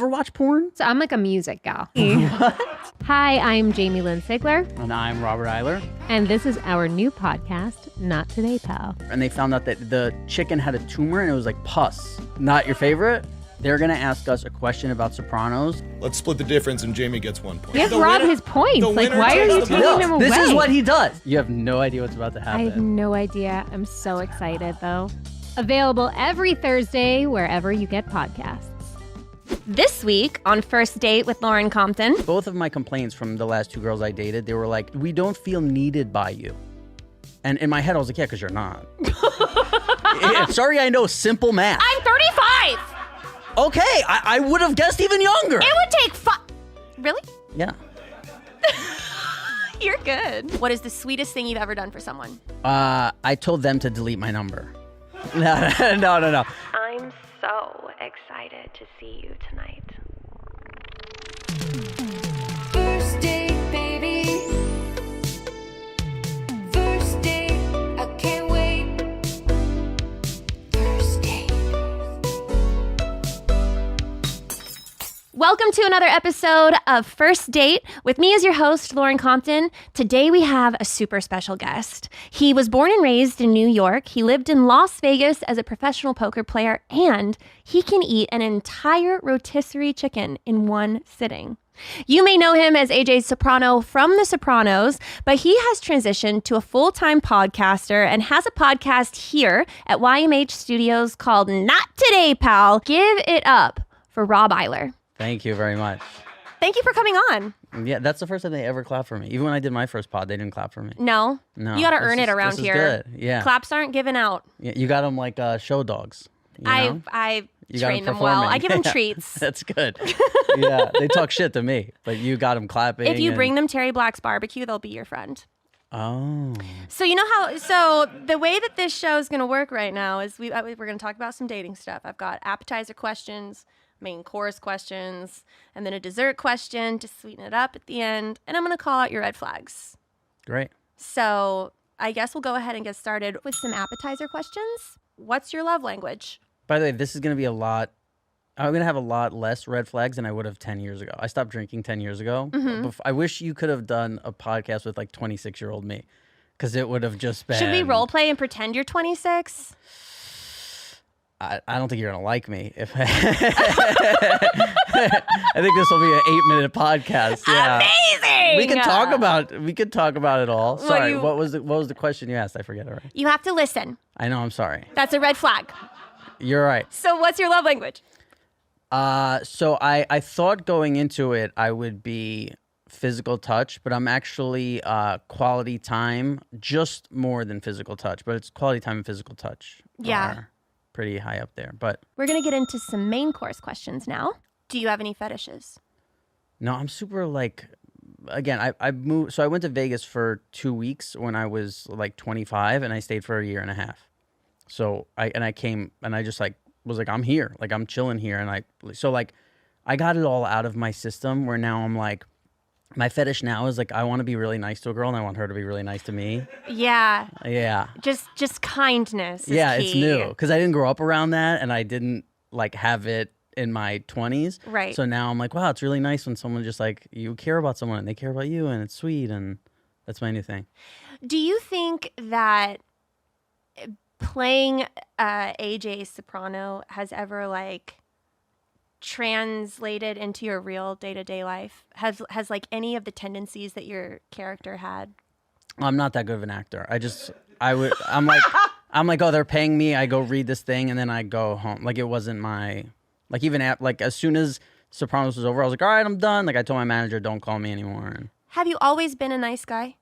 Ever watch porn? So I'm like a music gal. Hi, I'm Jamie Lynn Sigler. And I'm Robert Iler. And this is our new podcast, Not Today, Pal. And they found out that the chicken had a tumor and it was like pus. Not your favorite? They're going to ask us a question about Sopranos. Let's split the difference and Jamie gets 1 point. Give Rob his points. Like, why are you taking him away? This is what he does. You have no idea what's about to happen. I have no idea. I'm so excited, though. Available every Thursday wherever you get podcasts. This week on First Date with Lauren Compton. Both of my complaints from the last two girls I dated, they were like, we don't feel needed by you. And in my head, I was like, yeah, because you're not. Yeah, sorry, I know simple math. I'm 35. Okay, I would have guessed even younger. It would take Really? Yeah. You're good. What is the sweetest thing you've ever done for someone? I told them to delete my number. No. I'm so excited to see you tonight. First date, baby. First date, I can't wait. First date. Welcome to another episode of First Date. With me as your host, Lauren Compton. Today we have a super special guest. He was born and raised in New York. He lived in Las Vegas as a professional poker player, and he can eat an entire rotisserie chicken in one sitting. You may know him as AJ Soprano from The Sopranos, but he has transitioned to a full-time podcaster and has a podcast here at YMH Studios called Not Today, Pal. Give it up for Rob Iler. Thank you very much. Thank you for coming on. Yeah, that's the first time they ever clapped for me. Even when I did my first pod, they didn't clap for me. No? No. You got to earn it around this here. Is good. Yeah. Claps aren't given out. Yeah, you got them like show dogs. You know? I You got train 'em them well. performing. I give them Yeah, treats. That's good. Yeah, they talk shit to me, but you got them clapping. If you bring them Terry Black's barbecue, they'll be your friend. Oh. So you know how? So the way that this show is going to work right now is we're going to talk about some dating stuff. I've got appetizer questions, main course questions, and then a dessert question to sweeten it up at the end. And I'm going to call out your red flags. Great. So I guess we'll go ahead and get started with some appetizer questions. What's your love language? By the way, this is going to be I'm going to have a lot less red flags than I would have 10 years ago. I stopped drinking 10 years ago. Mm-hmm. I wish you could have done a podcast with like 26-year-old me, because it would have just been... Should we role play and pretend you're 26? I don't think you're going to like me. If I think this will be an 8-minute podcast. Yeah. Amazing! We could talk about it all. Sorry, you- what was the question you asked? I forget already. You have to listen. I know, I'm sorry. That's a red flag. You're right. So what's your love language? So I thought going into it I would be physical touch, but I'm actually quality time, just more than physical touch. But it's quality time and physical touch. Yeah. Are pretty high up there. But We're going to get into some main course questions now. Do you have any fetishes? no, I'm super like, again, I moved. So I went to Vegas for 2 weeks when I was like 25, and I stayed for a year and a half. So I came and I just like was like, I'm here, like I'm chilling here, and I got it all out of my system where now I'm like, my fetish now is like I want to be really nice to a girl and I want her to be really nice to me. Yeah. Yeah. Just kindness is Yeah, key. it's new because I didn't grow up around that, and I didn't like have it in my 20s. Right. So now I'm like, wow, it's really nice when someone just like, you care about someone and they care about you, and it's sweet, and that's my new thing. Do you think that playing AJ Soprano has ever like translated into your real day-to-day life? Has like any of the tendencies that your character had? I'm not that good of an actor. I'm like, oh, they're paying me. I go read this thing and then I go home. Like it wasn't my, like even like as soon as Sopranos was over, I was like, all right, I'm done. Like I told my manager, don't call me anymore. And Have you always been a nice guy?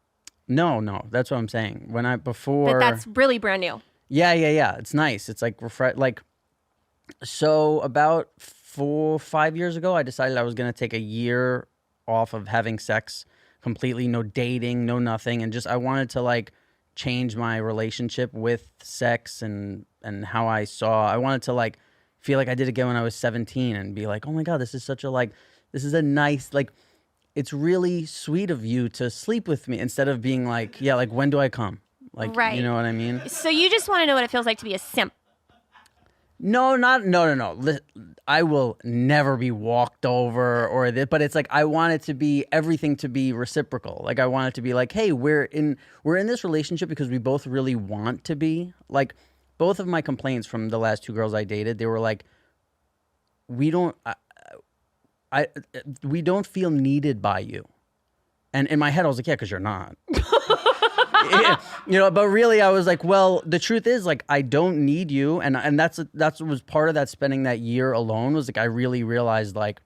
no, that's what I'm saying. But that's really brand new. Yeah. It's nice. It's like so about 4-5 years ago, I decided I was going to take a year off of having sex completely, no dating, no nothing. And just, I wanted to like change my relationship with sex and how I wanted to like feel like I did again when I was 17 and be like, oh my God, this is a nice, like, it's really sweet of you to sleep with me, instead of being like, yeah, like when do I come? Like, right. You know what I mean? So you just want to know what it feels like to be a simp. No, no. I will never be walked over or this, but it's like I want it to be everything to be reciprocal. Like I want it to be like, hey, we're in this relationship because we both really want to be. Like both of my complaints from the last two girls I dated, they were like, we don't we don't feel needed by you. And in my head I was like, yeah, because you're not. But really I was like, well, the truth is like I don't need you, and that's what was part of that, spending that year alone was like I really realized like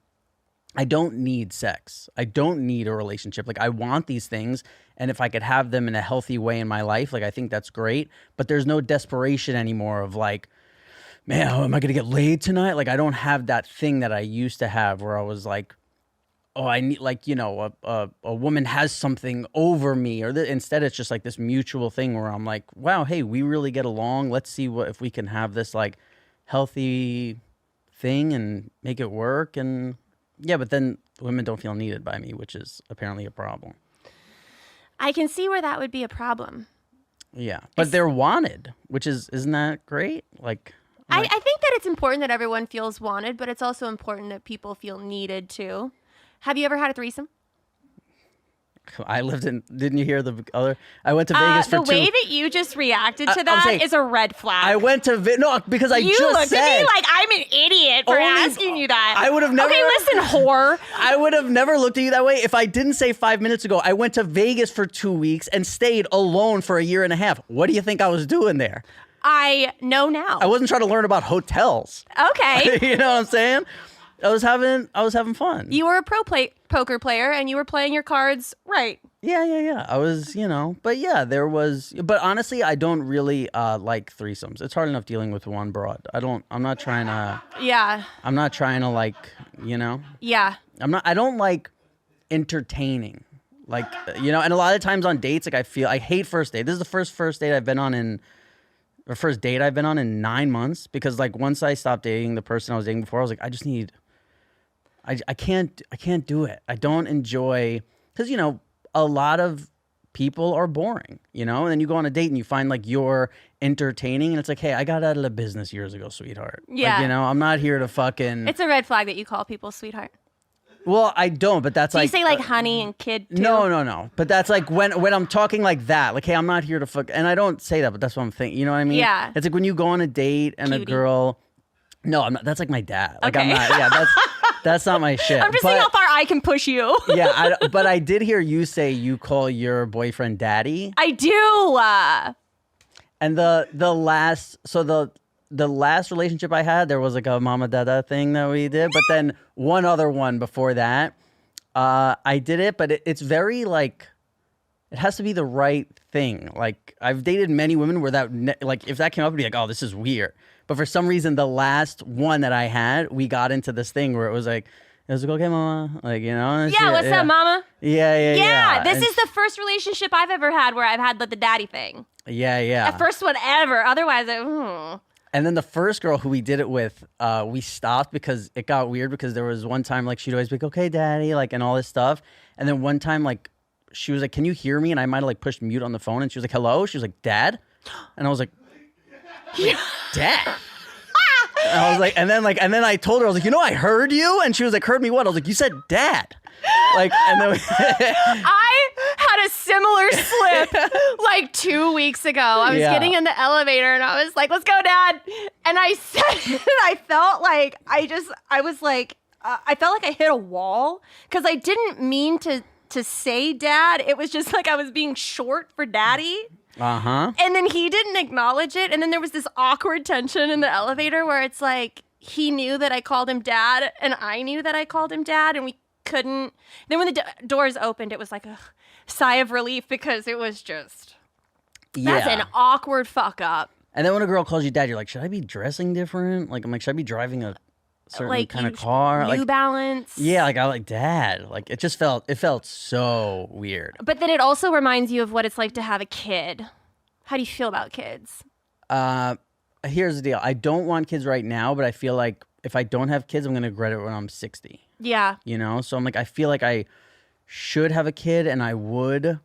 I don't need sex. I don't need a relationship. Like I want these things, and if I could have them in a healthy way in my life, like I think that's great, but there's no desperation anymore of like, man, am I going to get laid tonight? Like I don't have that thing that I used to have where I was like, oh, I need like, a woman has something over me, or instead it's just like this mutual thing where I'm like, wow, hey, we really get along. Let's see if we can have this like healthy thing and make it work. And yeah, but then women don't feel needed by me, which is apparently a problem. I can see where that would be a problem. Yeah, but they're wanted, which isn't that great? Like, I think that it's important that everyone feels wanted, but it's also important that people feel needed too. Have you ever had a threesome? Didn't you hear the other? I went to Vegas for the way that you just reacted to that is a red flag. I went to because you just looked said. at me like I'm an idiot for asking you that. I would have never. Okay, listen, whore. I would have never looked at you that way if I didn't say 5 minutes ago. I went to Vegas for 2 weeks and stayed alone for a year and a half. What do you think I was doing there? I know now. I wasn't trying to learn about hotels. Okay. You know what I'm saying? I was having fun. You were a poker player and you were playing your cards right. Yeah. I was, but yeah, but honestly, I don't really like threesomes. It's hard enough dealing with one broad. I'm not trying to. Yeah. I'm not trying to like, Yeah. I don't like entertaining. Like, and a lot of times on dates, like I hate first date. This is the first date I've been on in 9 months, because like once I stopped dating the person I was dating before, I was like, I can't do it. I don't enjoy, because a lot of people are boring, and then you go on a date and you find like you're entertaining, and it's like, hey, I got out of the business years ago, sweetheart. Yeah. Like, I'm not here to fucking. It's a red flag that you call people sweetheart. Well, I don't, but that's Do like. you say like honey and kid too? No. But that's like when I'm talking like that, like, hey, I'm not here to fuck, and I don't say that, but that's what I'm thinking. You know what I mean? Yeah. It's like when you go on a date and Cutie. a girl. No, I'm not. That's like my dad. Like Okay. I'm not. Yeah, that's not my shit. I'm just saying how far I can push you. Yeah, but I did hear you say you call your boyfriend daddy. I do. And the last relationship I had, there was like a mama dada thing that we did, but then one other one before that, I did it, but it's very like, it has to be the right thing. Like I've dated many women where like if that came up, I'd be like, oh, this is weird. But for some reason, the last one that I had, we got into this thing where it was like, okay, mama, like, Yeah, what's up, mama? Yeah. This is the first relationship I've ever had where I've had the daddy thing. Yeah. The first one ever. Otherwise, And then the first girl who we did it with, we stopped because it got weird, because there was one time like she'd always be like, okay, daddy, like, and all this stuff. And then one time like she was like, can you hear me? And I might have like pushed mute on the phone, and she was like, hello? She was like, dad? And I was like, dad? And I was like, and then I told her, I was like, I heard you. And she was like, heard me what? I was like, you said dad. Like, and then I had a similar slip like 2 weeks ago. I was getting in the elevator and I was like, let's go, dad. And I said it, I felt like I felt like I hit a wall, because I didn't mean to say dad. It was just like I was being short for daddy. Uh-huh. And then he didn't acknowledge it. And then there was this awkward tension in the elevator where it's like he knew that I called him dad and I knew that I called him dad, and we couldn't. Then when the doors opened, it was like a sigh of relief, because it was just, that's an awkward fuck up. And then when a girl calls you dad, you're like, should I be dressing different? Like, I'm like, should I be driving a certain kind of car? New like, Balance. Yeah, like I like dad. Like it felt so weird. But then it also reminds you of what it's like to have a kid. How do you feel about kids? Here's the deal. I don't want kids right now, but I feel like if I don't have kids, I'm gonna regret it when I'm 60. Yeah. So I'm like, I feel like I should have a kid, and I would.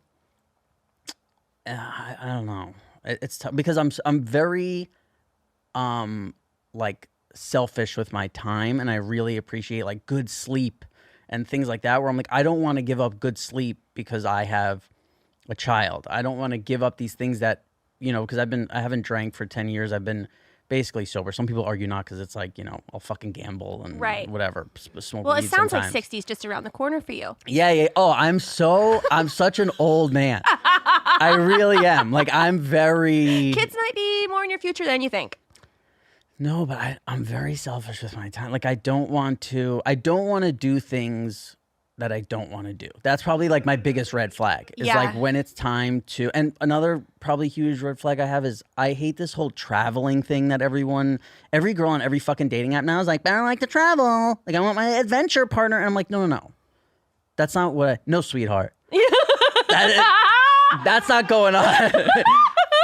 I don't know. It's tough because I'm very like selfish with my time, and I really appreciate like good sleep and things like that, where I'm like, I don't want to give up good sleep because I have a child. I don't want to give up these things that, because I haven't drank for 10 years. I've been basically sober. Some people argue not, because it's like, I'll fucking gamble and whatever, smoke Well, weed it sounds sometimes. like 60's just around the corner for you. Yeah. Oh, I'm such an old man. I really am. Like, I'm very... Kids might be more in your future than you think. No, but I'm very selfish with my time. Like, I don't want to do things that I don't want to do. That's probably like my biggest red flag. Is like when it's time to, and another probably huge red flag I have is I hate this whole traveling thing that every girl on every fucking dating app now is like, I don't like to travel. Like, I want my adventure partner. And I'm like, no. That's not no, sweetheart. That's not going on.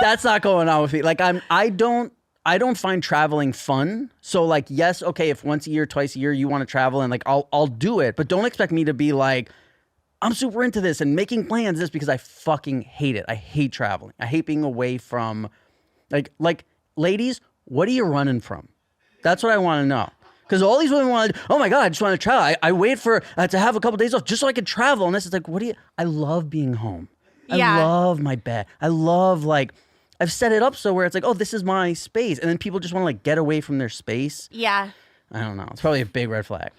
That's not going on with me. Like, I don't find traveling fun. So like, yes, okay, if once a year, twice a year you want to travel, and like I'll do it, but don't expect me to be like, I'm super into this and making plans this, because I fucking hate it. I hate traveling. I hate being away from like ladies, what are you running from? That's what I want to know. Because all these women want to, oh my God, I just want to travel. I wait for to have a couple days off just so I can travel. And this is like, I love being home. I love my bed. I love I've set it up so where it's like, oh, this is my space. And then people just want to like get away from their space. Yeah. I don't know. It's probably a big red flag.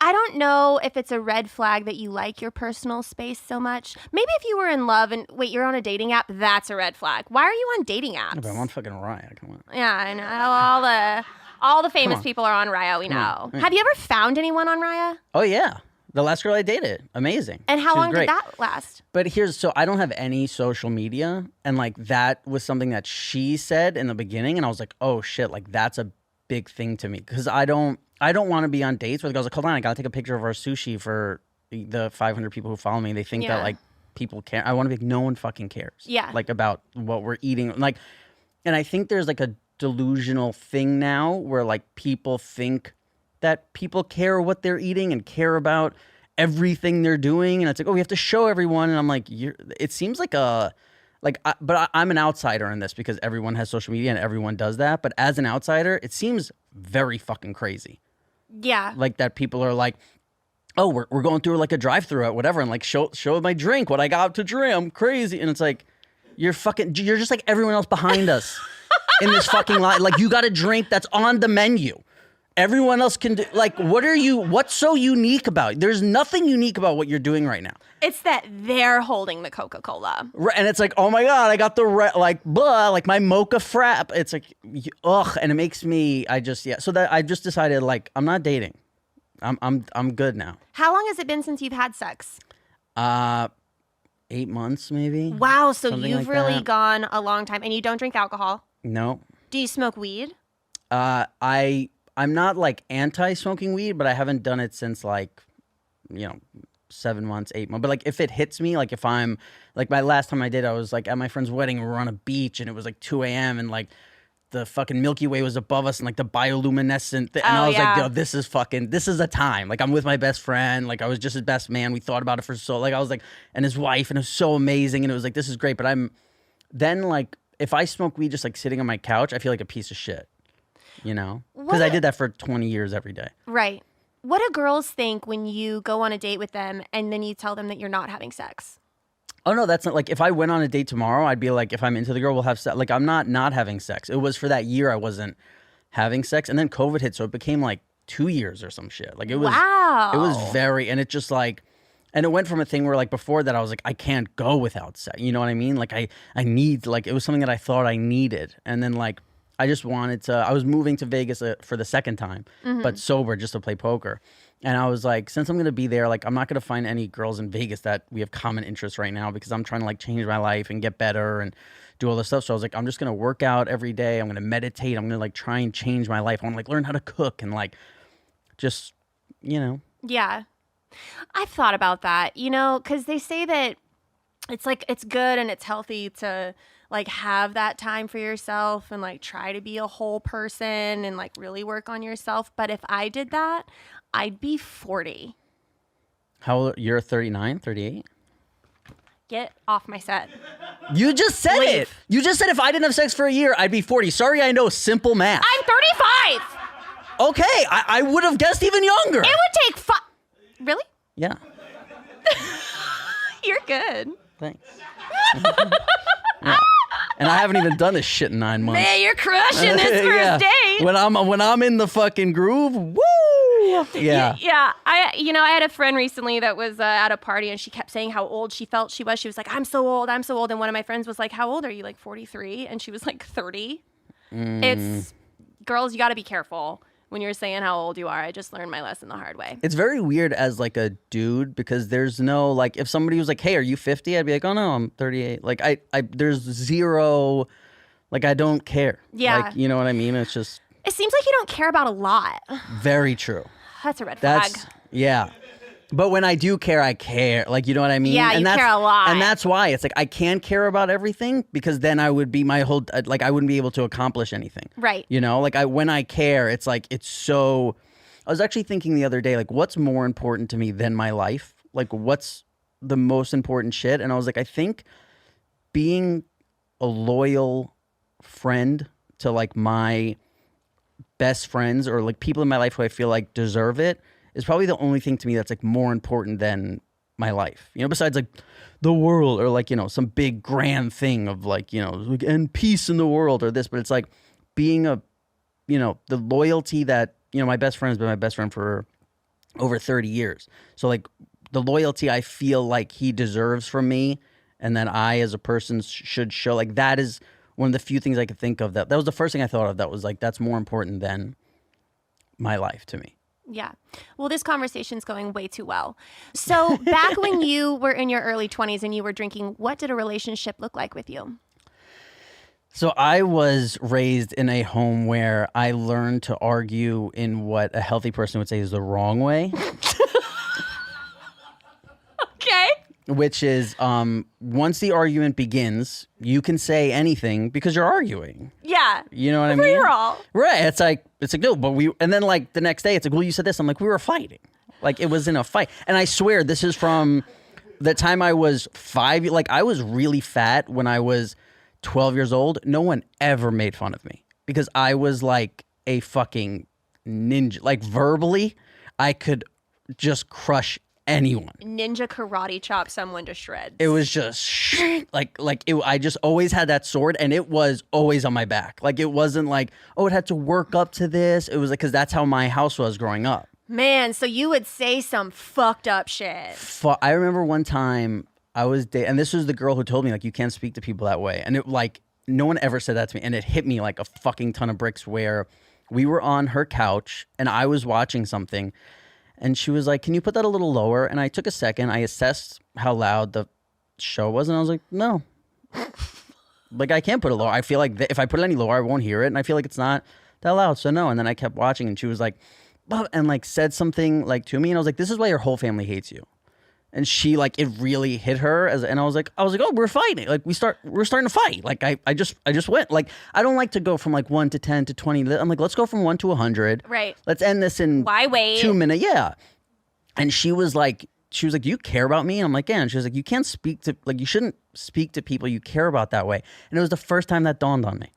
I don't know if it's a red flag that you like your personal space so much. Maybe if you were in love and wait, you're on a dating app, that's a red flag. Why are you on dating apps? Yeah, but I'm on fucking Raya. Come on. Yeah, I know. All the famous people are on Raya, we know. Have you ever found anyone on Raya? Oh, yeah. The last girl I dated. Amazing. And how She was long great. did that last? But so I don't have any social media. And like that was something that she said in the beginning. And I was like, oh shit, like that's a big thing to me. Because I don't want to be on dates where the girl's like, hold on, I got to take a picture of our sushi for the 500 people who follow me. They think that like people care. I want to be like, no one fucking cares. Yeah. Like about what we're eating. Like, and I think there's like a delusional thing now where like people think that people care what they're eating and care about everything they're doing, and it's like, oh, we have to show everyone. And I'm like, it seems like I'm an outsider in this because everyone has social media and everyone does that. But as an outsider, it seems very fucking crazy. Yeah. Like that people are like, oh, we're going through like a drive-through at whatever, and like show my drink, what I got to drink. I'm crazy, and it's like, you're just like everyone else behind us in this fucking line. Like, you got a drink that's on the menu. Everyone else can do, like, what's so unique about it? There's nothing unique about what you're doing right now. It's that they're holding the Coca-Cola. Right, and it's like, oh my God, I got the, like my mocha frap. It's like, ugh, and it makes me, so that I just decided, like, I'm not dating. I'm good now. How long has it been since you've had sex? 8 months, maybe. Wow, so Something you've like really that. gone a long time, and you don't drink alcohol? No. Do you smoke weed? I'm not like anti-smoking weed, but I haven't done it since like, 7 months, 8 months. But like if it hits me, like if I'm like my last time I did, I was like at my friend's wedding, we were on a beach and it was like 2 a.m. and like the fucking Milky Way was above us and like the bioluminescent and I was like, yo, this is the time. Like I'm with my best friend. Like I was just his best man. We thought about it for I was like, and his wife, and it was so amazing. And it was like, this is great. But then like, if I smoke weed just like sitting on my couch, I feel like a piece of shit. Because I did that for 20 years every day. Right. What do girls think when you go on a date with them and then you tell them that you're not having sex? Oh, no, that's not like if I went on a date tomorrow, I'd be like, if I'm into the girl, we'll have sex. Like, I'm not having sex. It was for that year I wasn't having sex. And then COVID hit. So it became like 2 years or some shit. Like, it was, wow. It was and it just like, and it went from a thing where like before that I was like, I can't go without sex. You know what I mean? Like, I need, like, it was something that I thought I needed. And then like, I just wanted to, I was moving to Vegas for the second time, but sober just to play poker. And I was like, since I'm going to be there, like, I'm not going to find any girls in Vegas that we have common interests right now because I'm trying to like change my life and get better and do all this stuff. So I was like, I'm just going to work out every day. I'm going to meditate. I'm going to like try and change my life. I want to like learn how to cook and like just, Yeah. I've thought about that, because they say that it's like, it's good and it's healthy to like have that time for yourself and like try to be a whole person and like really work on yourself. But if I did that, I'd be 40. How old? You're 39, 38? Get off my set. You just said Leave. it. You just said if I didn't have sex for a year, I'd be 40. Sorry, I know simple math. I'm 35. Okay, I would have guessed even younger. It would take 5. Really? Yeah, You're good. thanks. Yeah. And I haven't even done this shit in 9 months. Man, you're crushing this first Yeah. date. When I'm in the fucking groove, woo! Yeah. Yeah, I had a friend recently that was at a party and she kept saying how old she felt she was. She was like, I'm so old. And one of my friends was like, how old are you? Like 43? And she was like 30. It's, girls, you got to be careful when you're saying how old you are. I just learned my lesson the hard way. It's very weird as like a dude because there's no like if somebody was like, "Hey, are you 50?" I'd be like, "Oh no, I'm 38." Like I there's zero like I don't care. Yeah. Like, you know what I mean? It's just It seems like you don't care about a lot. very true. That's a red flag. Yeah. But when I do care, I care. Like, you know what I mean? Yeah, and you that's, care a lot. And that's why it's like I can't care about everything because then I would be my whole like I wouldn't be able to accomplish anything. Right. You know, like when I care, it's like it's so. I was actually thinking the other day, like, what's more important to me than my life? Like, what's the most important shit? And I was like, I think being a loyal friend to like my best friends or like people in my life who I feel like deserve it is probably the only thing to me that's like more important than my life. You know, besides like the world or like, you know, some big grand thing of like, you know, like and peace in the world or this, but it's like being a, you know, the loyalty that, you know, my best friend has been my best friend for over 30 years. So like the loyalty I feel like he deserves from me and that I as a person should show, like that is one of the few things I could think of that was the first thing I thought of that was like, that's more important than my life to me. Yeah. Well, this conversation's going way too well. So back when you were in your early 20s and you were drinking, what did a relationship look like with you? So I was raised in a home where I learned to argue in what a healthy person would say is the wrong way, Okay. which is once the argument begins, you can say anything because you're arguing. Yeah. You know what I Free mean? for all. Right. It's like no, but and then like the next day it's like, well, you said this. I'm like, we were fighting. Like it was in a fight. And I swear this is from the time I was 5. Like I was really fat when I was 12 years old. No one ever made fun of me because I was like a fucking ninja. Like verbally, I could just crush anyone. Ninja karate chop someone to shreds. It was just I just always had that sword and it was always on my back. Like it wasn't like, oh, it had to work up to this. It was like, because that's how my house was growing up. Man, so you would say some fucked up shit. I remember one time I was and this was the girl who told me like, you can't speak to people that way. And it like, no one ever said that to me. And it hit me like a fucking ton of bricks where we were on her couch and I was watching something. And she was like, can you put that a little lower? And I took a second. I assessed how loud the show was. And I was like, no. Like, I can't put it lower. I feel like if I put it any lower, I won't hear it. And I feel like it's not that loud. So no. And then I kept watching. And she was like, and like said something like to me. And I was like, this is why your whole family hates you. And she like, it really hit her. And I was like, oh, we're fighting. Like we're starting to fight. Like I just went. Like, I don't like to go from like 1 to 10 to 20. I'm like, let's go from 1 to 100. Right. Let's end this in Why wait? 2 minutes. Yeah. And she was like, do you care about me? And I'm like, yeah. And she was like, you can't speak to, like, you shouldn't speak to people you care about that way. And it was the first time that dawned on me.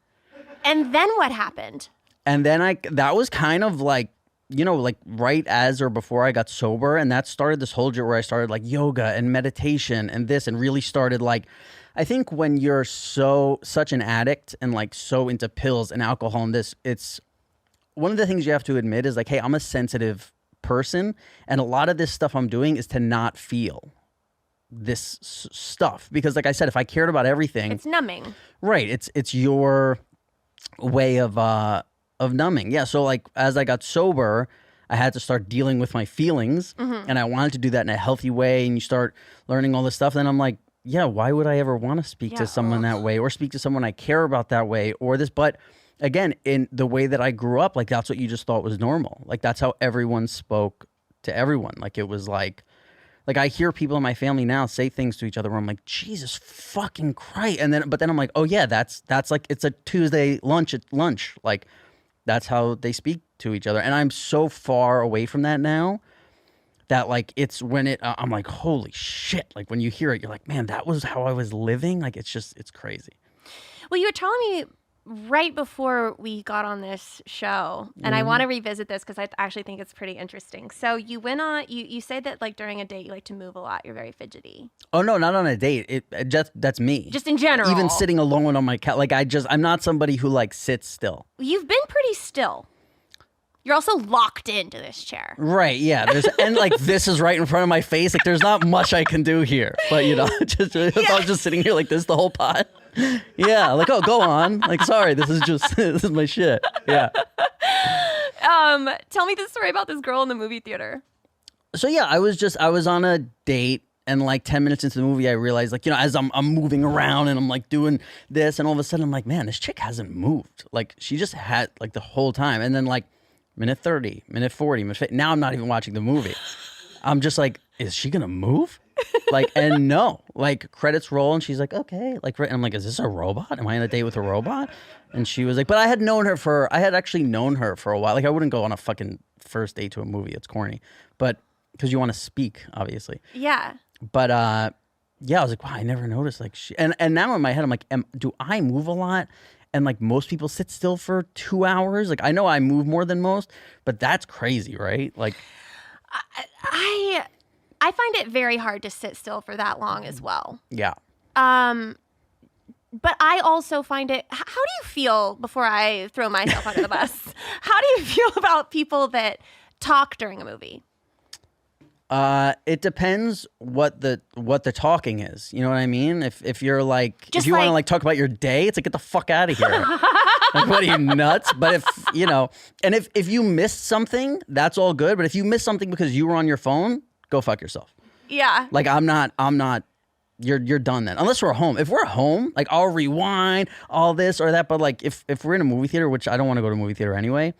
And then what happened? And then that was kind of like, you know, like right as or before I got sober. And that started this whole journey where I started like yoga and meditation and this and really started like, I think when you're such an addict and like so into pills and alcohol and this, it's one of the things you have to admit is like, hey, I'm a sensitive person. And a lot of this stuff I'm doing is to not feel this stuff. Because like I said, if I cared about everything. It's numbing. Right. It's your way of numbing. Yeah. So like as I got sober, I had to start dealing with my feelings and I wanted to do that in a healthy way. And you start learning all this stuff. Then I'm like, yeah, why would I ever want to speak to someone that way or speak to someone I care about that way or this? But again, in the way that I grew up, like that's what you just thought was normal. Like that's how everyone spoke to everyone. Like it was like I hear people in my family now say things to each other where I'm like, Jesus fucking Christ. But then I'm like, oh yeah, that's like, it's a Tuesday lunch at lunch. Like, that's how they speak to each other. And I'm so far away from that now that like it's when it I'm like, holy shit. Like when you hear it, you're like, man, that was how I was living. Like it's crazy. Well, you were telling me right before we got on this show, and I want to revisit this because I actually think it's pretty interesting. So you went on, you say that like during a date you like to move a lot. You're very fidgety. Oh no, not on a date. It just that's me. Just in general. Even sitting alone on my couch. Like I'm not somebody who like sits still. You've been pretty still. You're also locked into this chair. Right, yeah. And like this is right in front of my face. Like there's not much I can do here. But I was just sitting here like this the whole pod. Yeah, like go on. Like sorry, this is my shit. Yeah. Tell me the story about this girl in the movie theater. So yeah, I was on a date, and like 10 minutes into the movie, I realized like, as I'm moving around and I'm like doing this, and all of a sudden I'm like, man, this chick hasn't moved. Like she just had like the whole time. And then like minute 30, minute 40, minute 50, now I'm not even watching the movie. I'm just like, is she gonna move? Like, and no, like credits roll and she's like, okay, like, and I'm like, is this a robot? Am I on a date with a robot? And she was like, but I had actually known her for a while. Like I wouldn't go on a fucking first date to a movie. It's corny, but because you want to speak, obviously. Yeah. But yeah, I was like, wow, I never noticed. Like and now in my head, I'm like, do I move a lot? And like most people sit still for 2 hours. Like I know I move more than most, but that's crazy, right? Like I find it very hard to sit still for that long as well. Yeah. But I also find it, how do you feel, before I throw myself under the bus, how do you feel about people that talk during a movie? It depends what the talking is. You know what I mean? If you're like, Just if you want to like- like talk about your day, it's like, get the fuck out of here. Like, what are you, nuts? But if, and if you missed something, that's all good. But if you missed something because you were on your phone, go fuck yourself. Yeah. Like I'm not, you're done then. Unless we're home. If we're home, like I'll rewind all this or that. But like if we're in a movie theater, which I don't want to go to a movie theater anyway,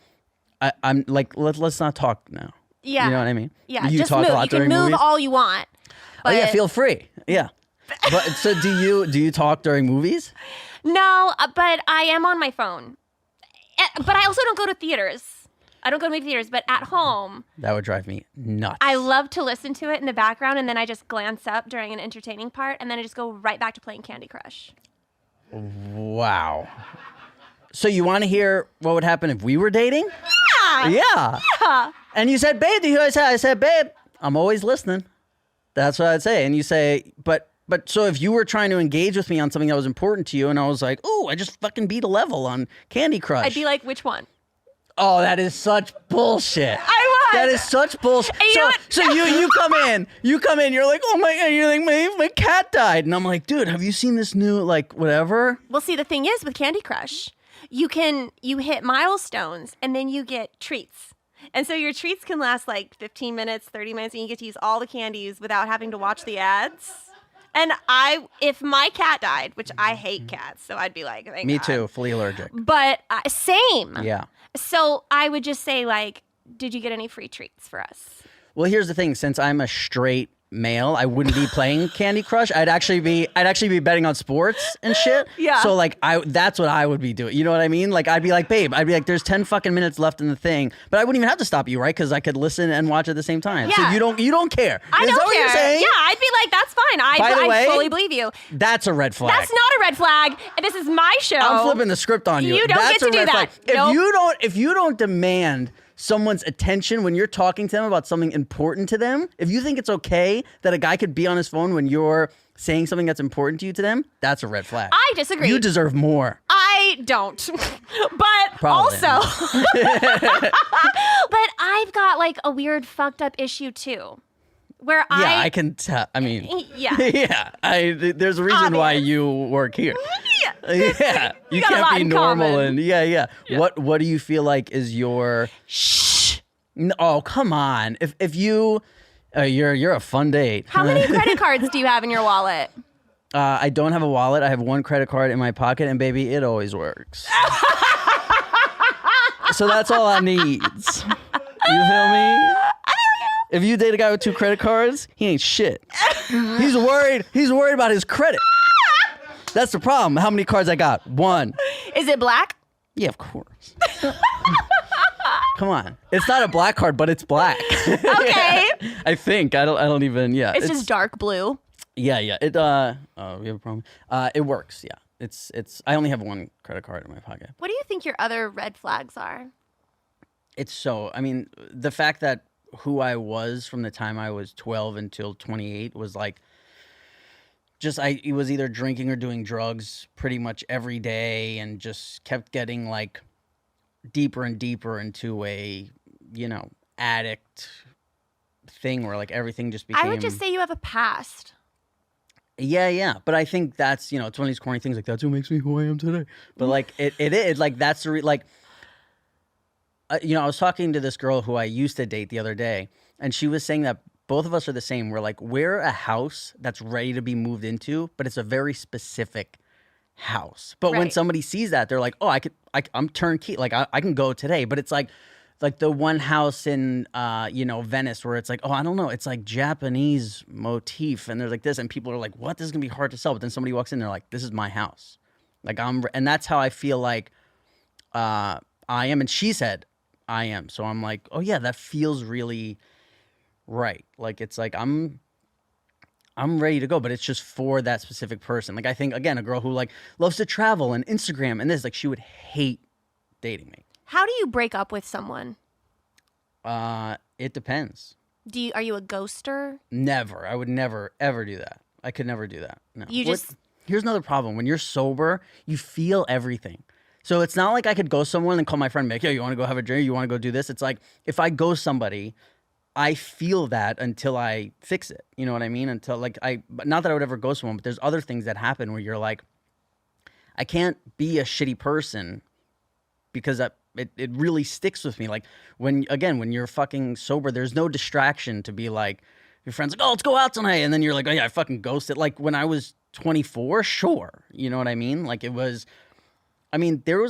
I'm like, let's not talk now. Yeah. You know what I mean? Yeah. You Just talk move. a lot You can during move movies? all you want. Oh yeah, but- feel free. Yeah. But so do you talk during movies? No, but I am on my phone. But I also don't go to theaters. I don't go to movie theaters, but at home, That would drive me nuts. I love to listen to it in the background, and then I just glance up during an entertaining part, and then I just go right back to playing Candy Crush. Wow. So you want to hear what would happen if we were dating? Yeah. Yeah. And you said, babe, do you hear what I said? I said, babe, I'm always listening. That's what I'd say. And you say, but so if you were trying to engage with me on something that was important to you, and I was like, ooh, I just fucking beat a level on Candy Crush. I'd be like, which one? Oh, that is such bullshit. I would. That is such bullshit. And you know what? So you come in, you're like, oh my God, you're like, my cat died. And I'm like, dude, have you seen this new, like, whatever? Well, see, the thing is with Candy Crush, you hit milestones and then you get treats. And so your treats can last like 15 minutes, 30 minutes, and you get to use all the candies without having to watch the ads. And if my cat died, which I hate cats, so I'd be like, thank Me God. too, flea allergic. But same. Yeah. So I would just say, like, did you get any free treats for us? Well, here's the thing. Since I'm a straight male, I wouldn't be playing Candy Crush. I'd actually be betting on sports and shit. Yeah. So like that's what I would be doing. You know what I mean? Like I'd be like, babe, there's 10 fucking minutes left in the thing, but I wouldn't even have to stop you, right? Because I could listen and watch at the same time. Yeah. So you don't care. I Is don't that what care. you're saying? Yeah, I'd be like, that's fine. By the way, I fully believe you. That's a red flag. That's not a red flag. This is my show. I'm flipping the script on you. You don't That's get to a do red that. flag. Nope. If you don't demand someone's attention when you're talking to them about something important to them, if you think it's okay that a guy could be on his phone when you're saying something that's important to you, that's a red flag. I disagree. You deserve more. I don't. But Probably. also, but I've got like a weird fucked up issue too. Where Yeah, I can tell. I mean, Yeah. yeah. There's a reason why Obvious. you work here. Yeah, you got a lot can't be in normal common. and yeah. What do you feel like is your? Shh. Oh, come on. If you, you're a fun date. How many credit cards do you have in your wallet? I don't have a wallet. I have one credit card in my pocket, and baby, it always works. So that's all I need. You feel me? If you date a guy with 2 credit cards, he ain't shit. He's worried about his credit. That's the problem. How many cards I got? 1. Is it black? Yeah, of course. Come come on. It's not a black card, but it's black. Okay. I think. I don't even, yeah. It's just dark blue. Yeah. It, we have a problem. It works, yeah. It's, I only have one credit card in my pocket. What do you think your other red flags are? I mean, the fact that who I was from the time I was 12 until 28 was like, it was either drinking or doing drugs pretty much every day and just kept getting like deeper and deeper into a, addict thing where like everything just became. I would just say you have a past. Yeah. But I think that's, it's one of these corny things like that's what makes me who I am today. But like it is like that's the I was talking to this girl who I used to date the other day, and she was saying that both of us are the same. We're a house that's ready to be moved into, but it's a very specific house. But when Right. somebody sees that, they're like, oh, I'm turnkey. Like I can go today. But it's like the one house in, Venice where it's like, oh, I don't know. It's like Japanese motif. And there's like this, and people are like, what? This is going to be hard to sell. But then somebody walks in, they're like, this is my house. And that's how I feel like I am. And she said, I am. So I'm like, oh yeah, that feels really right. Like it's like I'm ready to go, but it's just for that specific person. Like I think again, a girl who like loves to travel and Instagram and this, like she would hate dating me. How do you break up with someone? It depends. Are you a ghoster? Never. I would never ever do that. I could never do that. No. You Here's another problem. When you're sober, you feel everything. So it's not like I could go somewhere and call my friend and be like, yo, you want to go have a drink? You want to go do this? It's like if I go somebody, I feel that until I fix it. You know what I mean? Until like not that I would ever go someone, but there's other things that happen where you're like, I can't be a shitty person because it really sticks with me. Like when you're fucking sober, there's no distraction to be like, your friend's like, oh, let's go out tonight. And then you're like, oh yeah, I fucking ghosted. Like when I was 24, sure. You know what I mean? Like there was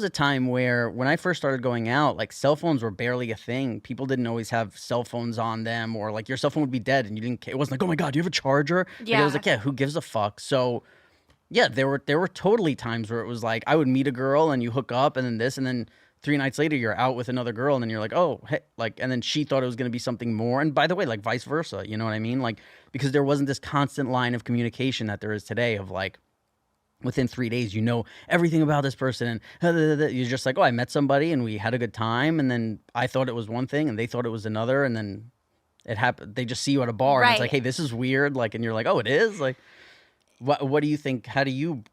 a time where when I first started going out, like cell phones were barely a thing. People didn't always have cell phones on them, or like your cell phone would be dead and you didn't care. It wasn't like, oh my God, do you have a charger? Yeah. Like, it was like, yeah, who gives a fuck? So yeah, there were totally times where it was like, I would meet a girl and you hook up and then this, and then 3 nights later you're out with another girl and then you're like, oh, hey, like, and then she thought it was going to be something more. And by the way, like vice versa, you know what I mean? Like, because there wasn't this constant line of communication that there is today of like, within 3 days, you know everything about this person, and you're just like, oh, I met somebody and we had a good time, and then I thought it was one thing and they thought it was another, and then it happened. They just see you at a bar and it's like, hey, this is weird, like, and you're like, oh, it is. Like, what do you think? Have you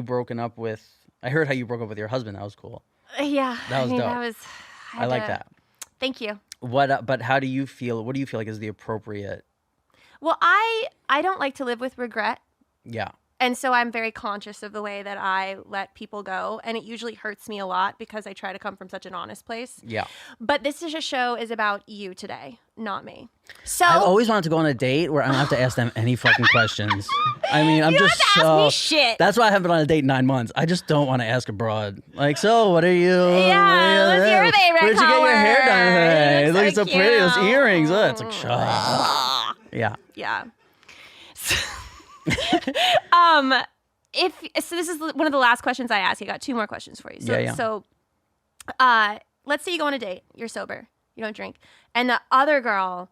broken up with? I heard how you broke up with your husband. That was cool. Yeah, That was dope. I like that. Thank you. But how do you feel? What do you feel like is the appropriate? Well, I don't like to live with regret. Yeah. And so I'm very conscious of the way that I let people go. And it usually hurts me a lot because I try to come from such an honest place. Yeah. But this show is about you today, not me. So I've always wanted to go on a date where I don't have to ask them any fucking questions. I mean, I'm you don't just have to ask me shit. That's why I haven't been on a date in 9 months. I just don't want to ask a broad. Like, so what are you? Yeah, what's your favorite Where'd you get your hair color? done today? You It look looks so so pretty. Those cute. earrings. Oh, it's like, shut up. Yeah. Yeah. If so, this is one of the last questions I ask you. I got 2 more questions for you. So, Yeah. So, let's say you go on a date. You're sober. You don't drink, and the other girl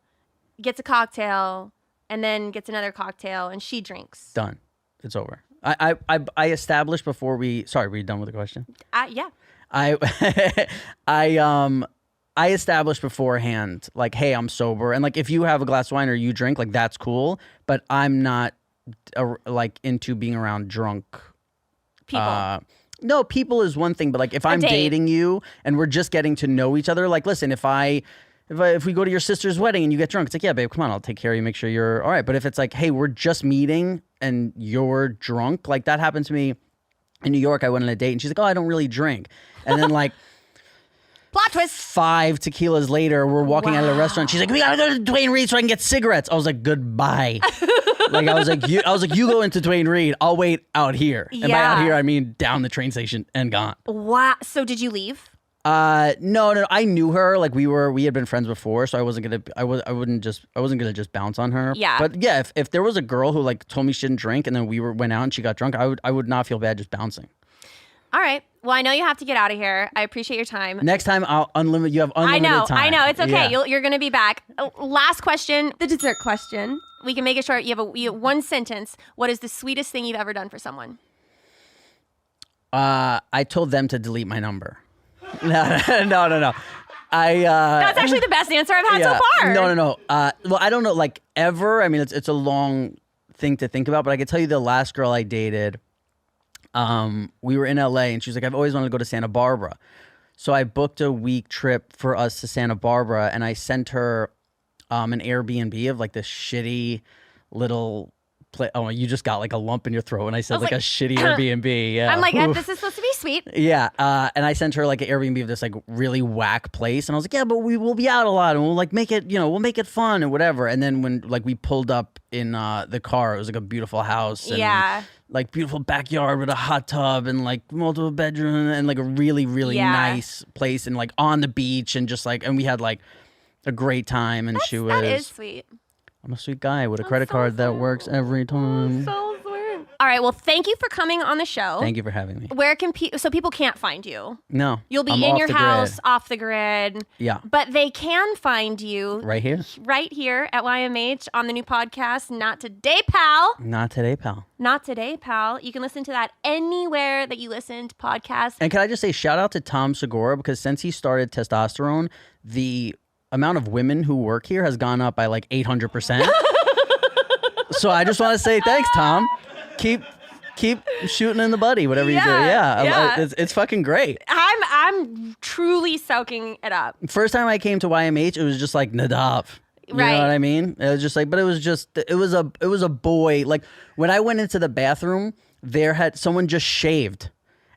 gets a cocktail and then gets another cocktail, and she drinks. Done. It's over. I established before we. Sorry, were you done with the question? Yeah. I established beforehand, like, hey, I'm sober, and like, if you have a glass of wine or you drink, like, that's cool, but I'm not like into being around drunk People. No, people is one thing, but like if I'm date. dating you and we're just getting to know each other, like listen, if we go to your sister's wedding and you get drunk, it's like, yeah, babe, come on, I'll take care of you, make sure you're all right. But if it's like, hey, we're just meeting and you're drunk, like that happened to me in New York. I went on a date and she's like, oh, I don't really drink. And then like Plot twist. 5 tequilas later, we're walking out of the restaurant. She's like, we gotta go to Dwayne Reed so I can get cigarettes. I was like, goodbye. Like I was like, you go into Dwayne Reed. I'll wait out here. And by out Yeah. here, I mean down the train station and gone. Wow. So did you leave? No. I knew her. Like we had been friends before, so I wasn't gonna just bounce on her. Yeah. But yeah, if there was a girl who like told me she didn't drink and then went out and she got drunk, I would not feel bad just bouncing. All right. Well, I know you have to get out of here. I appreciate your time. Next time, you have unlimited time. I know. It's okay. Yeah. You're going to be back. Last question, the dessert question. We can make it short. You have one sentence. What is the sweetest thing you've ever done for someone? I told them to delete my number. No. That's actually the best answer I've had so far. No. Well, I don't know, like ever. I mean, it's a long thing to think about, but I can tell you the last girl I dated. We were in LA and she was like, I've always wanted to go to Santa Barbara. So I booked a week trip for us to Santa Barbara and I sent her an Airbnb of like this shitty little place. Oh, you just got like a lump in your throat when I said like a shitty Airbnb. Yeah. I'm like, this is supposed to be sweet. Yeah. And I sent her like an Airbnb of this like really whack place. And I was like, yeah, but we will be out a lot and we'll like make it, we'll make it fun and whatever. And then when like we pulled up in the car, it was like a beautiful house. And, like beautiful backyard with a hot tub and like multiple bedroom and like a really, really nice place and like on the beach and just like, and we had like a great time and that is sweet. I'm a sweet guy with a credit card that works every time. So sweet. All right. Well, thank you for coming on the show. Thank you for having me. Where can so people can't find you? No. You'll be I'm in off your the house, grid. off the grid. Yeah. But they can find you Right here. Right here at YMH on the new podcast, Not Today, Pal. Not today, pal. Not Today, Pal. You can listen to that anywhere that you listen to podcasts. And can I just say shout out to Tom Segura because since he started testosterone, the amount of women who work here has gone up by like 800%. So I just want to say thanks, Tom. Keep shooting in the buddy, whatever you do. Yeah. It's fucking great. I'm truly soaking it up. First time I came to YMH, it was just like Nadav. You Right. know what I mean? It was just like, but it was a boy. Like when I went into the bathroom, someone just shaved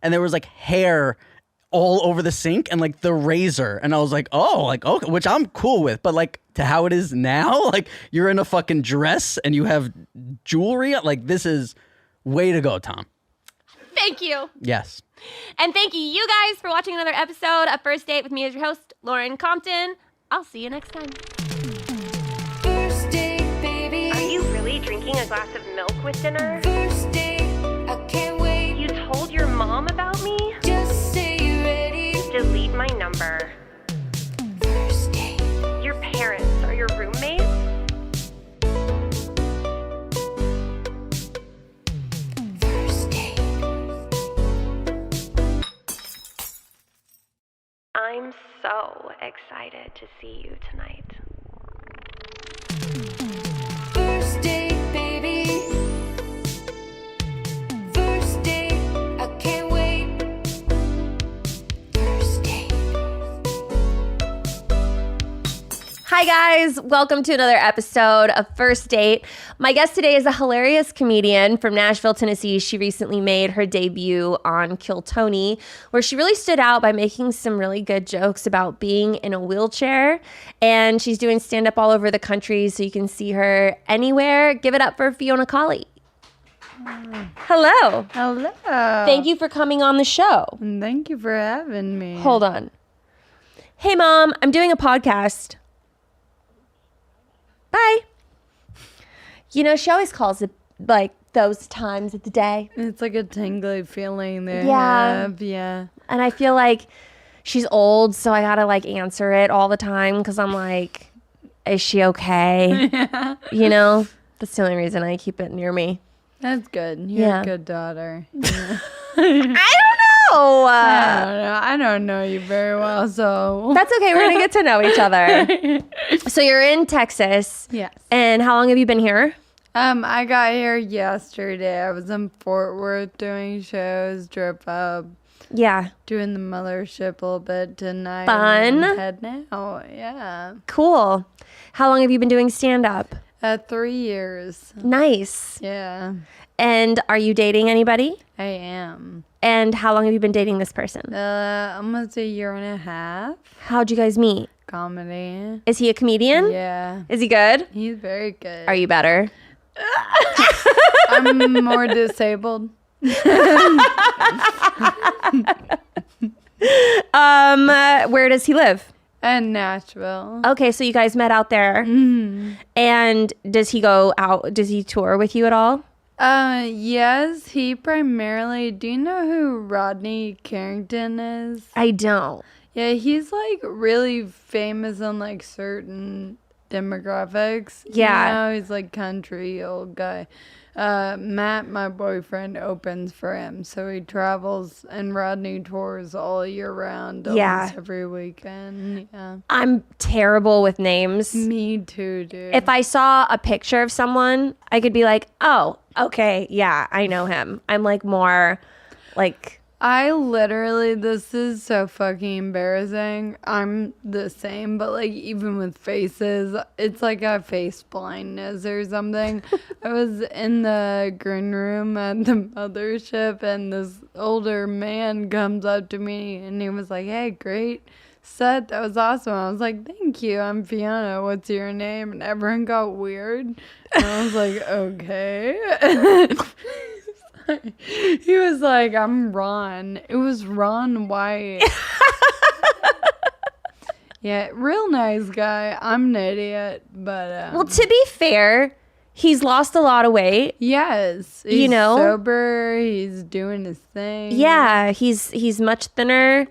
and there was like hair all over the sink and like the razor. And I was like, oh, like, okay, which I'm cool with, but like to how it is now, like you're in a fucking dress and you have jewelry. Like this is way to go, Tom. Thank you. Yes. And thank you guys for watching another episode of First Date with me as your host, Lauren Compton. I'll see you next time. First date, baby. Are you really drinking a glass of milk with dinner? First date, I can't wait. You told your mom about me? Just say you're ready. Delete my number. First date. Your parents are your roommates? First date. I'm so excited to see you tonight. First date, baby. First date, I can't wait. First date. Hi, guys. Welcome to another episode of First Date. My guest today is a hilarious comedian from Nashville, Tennessee. She recently made her debut on Kill Tony, where she really stood out by making some really good jokes about being in a wheelchair. And she's doing stand-up all over the country, so you can see her anywhere. Give it up for Fiona Colley. Hello. Hello. Thank you for coming on the show. Thank you for having me. Hold on. Hey, Mom, I'm doing a podcast. Bye. She always calls it like those times of the day. It's like a tingly feeling they Yeah. have. Yeah. And I feel like she's old, so I gotta like answer it all the time because I'm like, is she okay? Yeah. That's the only reason I keep it near me. That's good. You're Yeah. a good daughter. I don't know. I don't know you very well, so. That's okay. We're gonna get to know each other. So you're in Texas. Yes. And how long have you been here? I got here yesterday. I was in Fort Worth doing shows, drove up, Yeah. doing the mothership a little bit tonight. Fun. And head now. Yeah. Cool. How long have you been doing stand-up? 3 years. Nice. Yeah. And are you dating anybody? I am. And how long have you been dating this person? Almost a year and a half. How'd you guys meet? Comedy. Is he a comedian? Yeah. Is he good? He's very good. Are you better? I'm more disabled. Where does he live? In Nashville. Okay, so you guys met out there. Mm-hmm. And does he go out? Does he tour with you at all? Yes, he primarily. Do you know who Rodney Carrington is? I don't. Yeah, he's like really famous on like certain demographics. Yeah. You know, he's like country old guy. Matt, my boyfriend, opens for him. So he travels and Rodney tours all year round. Yeah. Almost every weekend. Yeah. I'm terrible with names. Me too, dude. If I saw a picture of someone, I could be like, oh, okay, yeah, I know him. I'm like more like, I literally, this is so fucking embarrassing. I'm the same, but like even with faces, it's like a face blindness or something. I was in the green room at the mothership and this older man comes up to me and he was like, hey, great set. That was awesome. I was like, thank you. I'm Fiona. What's your name? And everyone got weird. And I was like, okay. He was like, I'm Ron. It was Ron White. Yeah, real nice guy. I'm an idiot, but well, to be fair, he's lost a lot of weight. yes, he's You know? sober. He's doing his thing. Yeah, he's much thinner.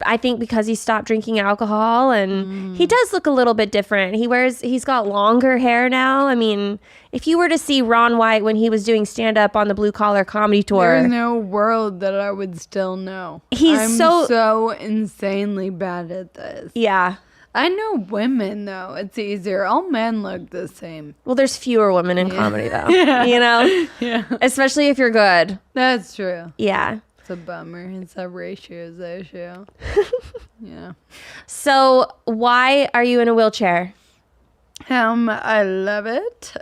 I think because he stopped drinking alcohol, and he does look a little bit different. He's got longer hair now. I mean, if you were to see Ron White when he was doing stand up on the Blue Collar Comedy Tour, There's no world that I would still know. He's I'm so- insanely bad at this. yeah. I know women though. It's easier. All men look the same. Well, there's fewer women in comedy though. You know, Yeah, especially if you're good. that's true. Yeah. It's a bummer. It's a ratios issue. Yeah. So why are you in a wheelchair? I love it.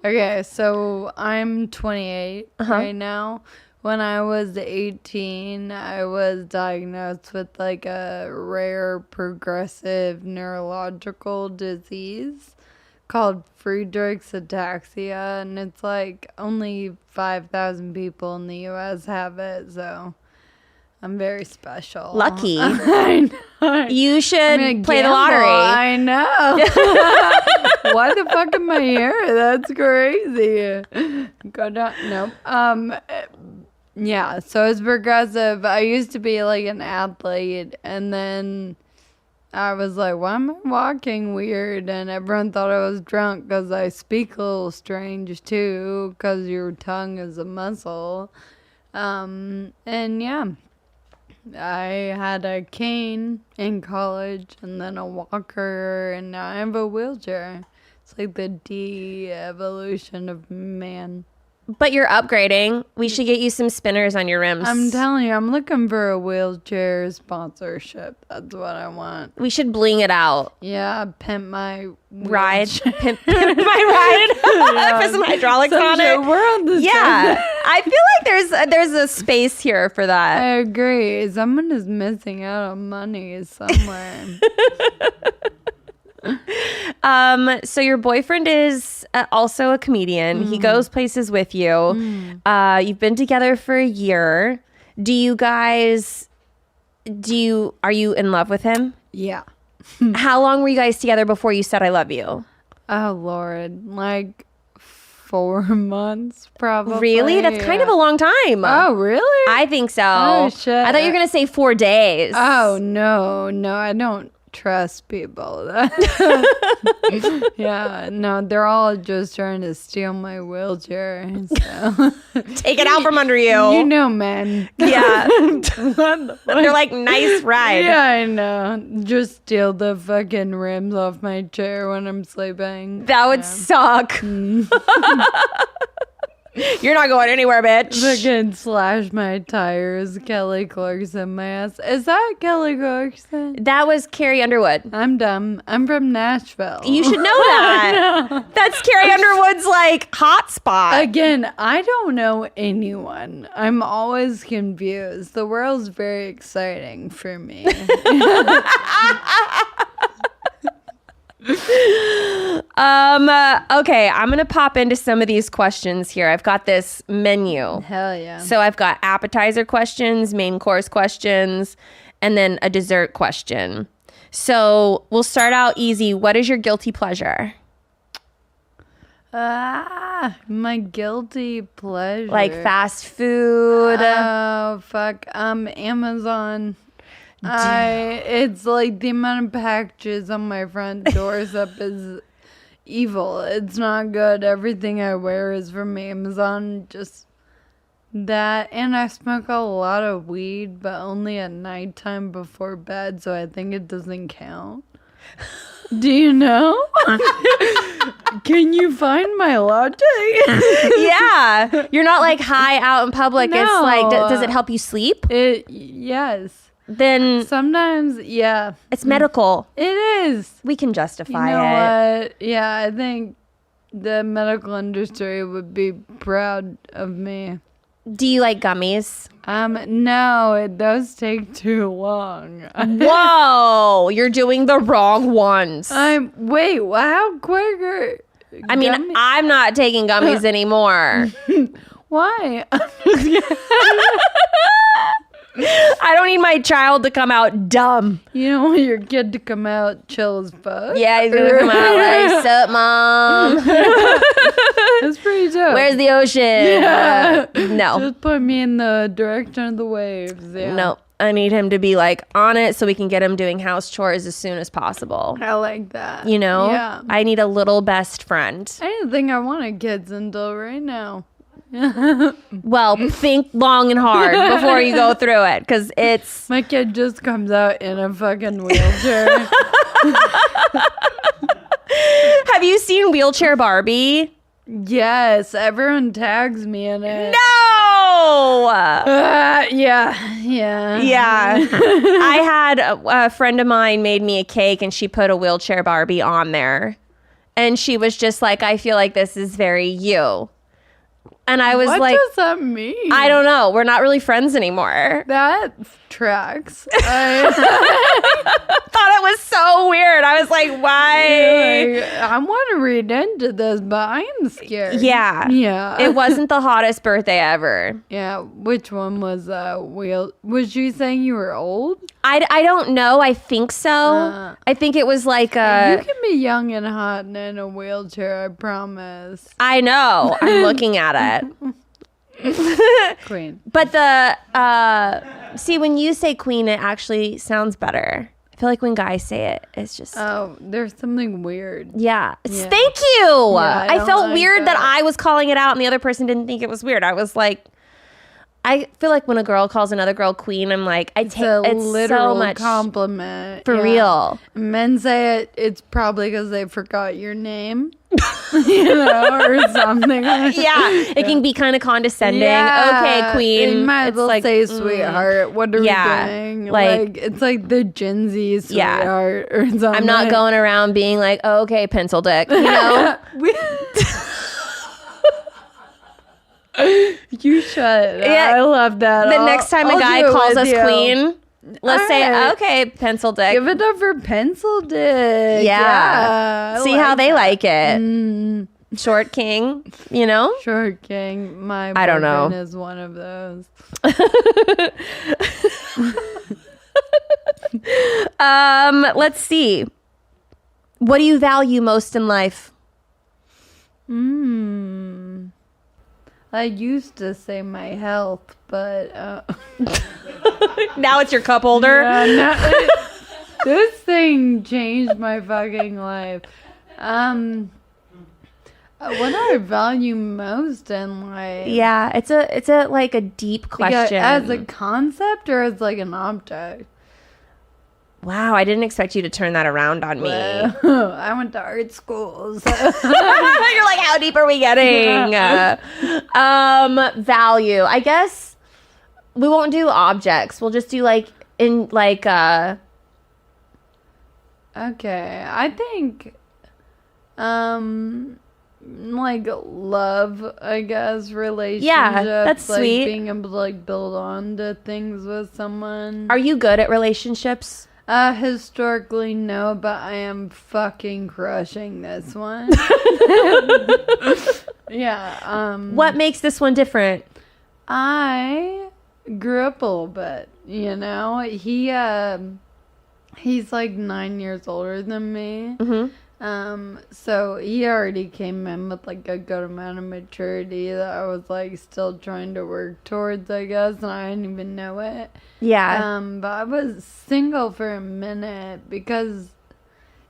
Okay, so I'm 28 right now. When I was 18, I was diagnosed with like a rare progressive neurological disease called Friedreich's ataxia, and it's like only 5,000 people in the U.S. have it, so I'm very special. Lucky. I know. You I'm should gonna play the gamble. lottery. I know. Why the fuck am I here? That's crazy. Go down. Nope. Yeah. So it's progressive. I used to be like an athlete, and then I was like, why am I walking weird? And everyone thought I was drunk because I speak a little strange too, because your tongue is a muscle. And yeah. I had a cane in college and then a walker, and now I have a wheelchair. It's like the de-evolution of man. But you're upgrading. We should get you some spinners on your rims. I'm telling you, I'm looking for a wheelchair sponsorship. That's what I want. We should bling it out. Yeah, pimp my Ride. wheelchair. Pimp my ride. Put some hydraulics on Someday it. we're on the Yeah. same- I feel like there's a space here for I that. agree. Someone is missing out on money somewhere. So your boyfriend is also a comedian. He goes places with you. You've been together for a year. Are you in love with him? Yeah. How long were you guys together before you said I love you? Oh, Lord. Like 4 months, probably. Really? That's kind of a long time. Oh, really? I think so. Oh, shit. I thought you were going to say 4 days. Oh, no. No, I don't trust people. Yeah, no, they're all just trying to steal my wheelchair. So. Take it out from under you. You know, man. Yeah. They're like, nice ride. Yeah, I know. Just steal the fucking rims off my chair when I'm sleeping. That would suck. You're not going anywhere, bitch. Fucking slash my tires. Kelly Clarkson, my ass. Is that Kelly Clarkson? That was Carrie Underwood. I'm dumb. I'm from Nashville. You should know that. That's Carrie Underwood's like hot spot. Again, I don't know anyone. I'm always confused. The world's very exciting for me. Okay, I'm gonna pop into some of these questions here. I've got this menu. Hell yeah. So I've got appetizer questions, main course questions, and then a dessert question. So we'll start out easy. What is your guilty pleasure? My guilty pleasure. Like fast food. Oh fuck. Amazon. It's like the amount of packages on my front doorstep is evil. It's not good. Everything I wear is from Amazon. Just that, and I smoke a lot of weed, but only at nighttime before bed, so I think it doesn't count. Do you know? Can you find my latte? Yeah. You're not like high out in public. No. It's like, does it help you sleep? Yes. Then Sometimes, yeah. it's medical. It is. We can You justify know it. what? Yeah, I think the medical industry would be proud of me. Do you like gummies? No, those take too long. Whoa, you're doing the wrong ones. Wait, how quick are I mean, gummy- I'm not taking gummies anymore. Why? I don't need my child to come out dumb. You don't want your kid to come out chill as fuck? Yeah, he's gonna come out like, sup, mom? That's pretty dope. Where's the ocean? Yeah. No. Just put me in the direction of the waves. Yeah. No. I need him to be like on it so we can get him doing house chores as soon as possible. I like that. You know? Yeah. I need a little best friend. I didn't think I wanted kids until right now. Well, think long and hard before you go through it, because it's... My kid just comes out in a fucking wheelchair. Have you seen Wheelchair Barbie? Yes, everyone tags me in it. No! Yeah. Yeah. I had a friend of mine made me a cake and she put a Wheelchair Barbie on there. And she was just like, I feel like this is very you. And I was What like, does that mean? I don't know. We're not really friends anymore. That tracks. Thought it was so weird. I was like, why? I want to read into this, but I am scared. Yeah. Yeah. It wasn't the hottest birthday ever. Yeah. Which one was was she saying you were old? I don't know. I think so. I think it was like You a... can be young and hot and in a wheelchair, I promise. I know. I'm looking at it. Queen. But the... see, when you say queen, it actually sounds better. I feel like when guys say it, it's just... Oh, there's something weird. yeah. Yeah. Thank you. I I don't felt like weird that that. I was calling it out and the other person didn't think it was weird. I was like... I feel like when a girl calls another girl queen, I'm like, It's a it's literal so much compliment. for Yeah. real. Men say it's probably because they forgot your name, you know, or something. Yeah, it can be kind of condescending. Yeah. Okay, queen. You might as It's well like, say sweetheart. What are Yeah, we doing? like- It's like the Gen Z Yeah. sweetheart or something. I'm not going around being like, oh, okay, pencil dick, you know? You shut. Yeah. I love that. The next time a guy calls us queen, let's say, Alright. okay, pencil dick. Give it up for pencil dick. Yeah. I See how they that. like it. Short king, you know? Short king. My I don't know. boyfriend is one of those. Let's see. What do you value most in life? I used to say my health, but Now it's your cup holder. this thing changed my fucking life. What I value most in life, Yeah, it's a like a deep question. as a concept or as like an object. Wow, I didn't expect you to turn that around on me. I went to art school. So. You're like, how deep are we getting? Value. I guess we won't do objects. We'll just do like Okay, I think, like love, I guess, relationships. that's like sweet. Being able to like build on to things with someone. Are you good at relationships? Historically, no, but I am fucking crushing this one. Yeah. What makes this one different? I grew up a little bit, you know. He's like 9 years older than me. Mhm. So he already came in with like a good amount of maturity that I was like still trying to work towards, I guess, and I didn't even know it. Yeah. But I was single for a minute because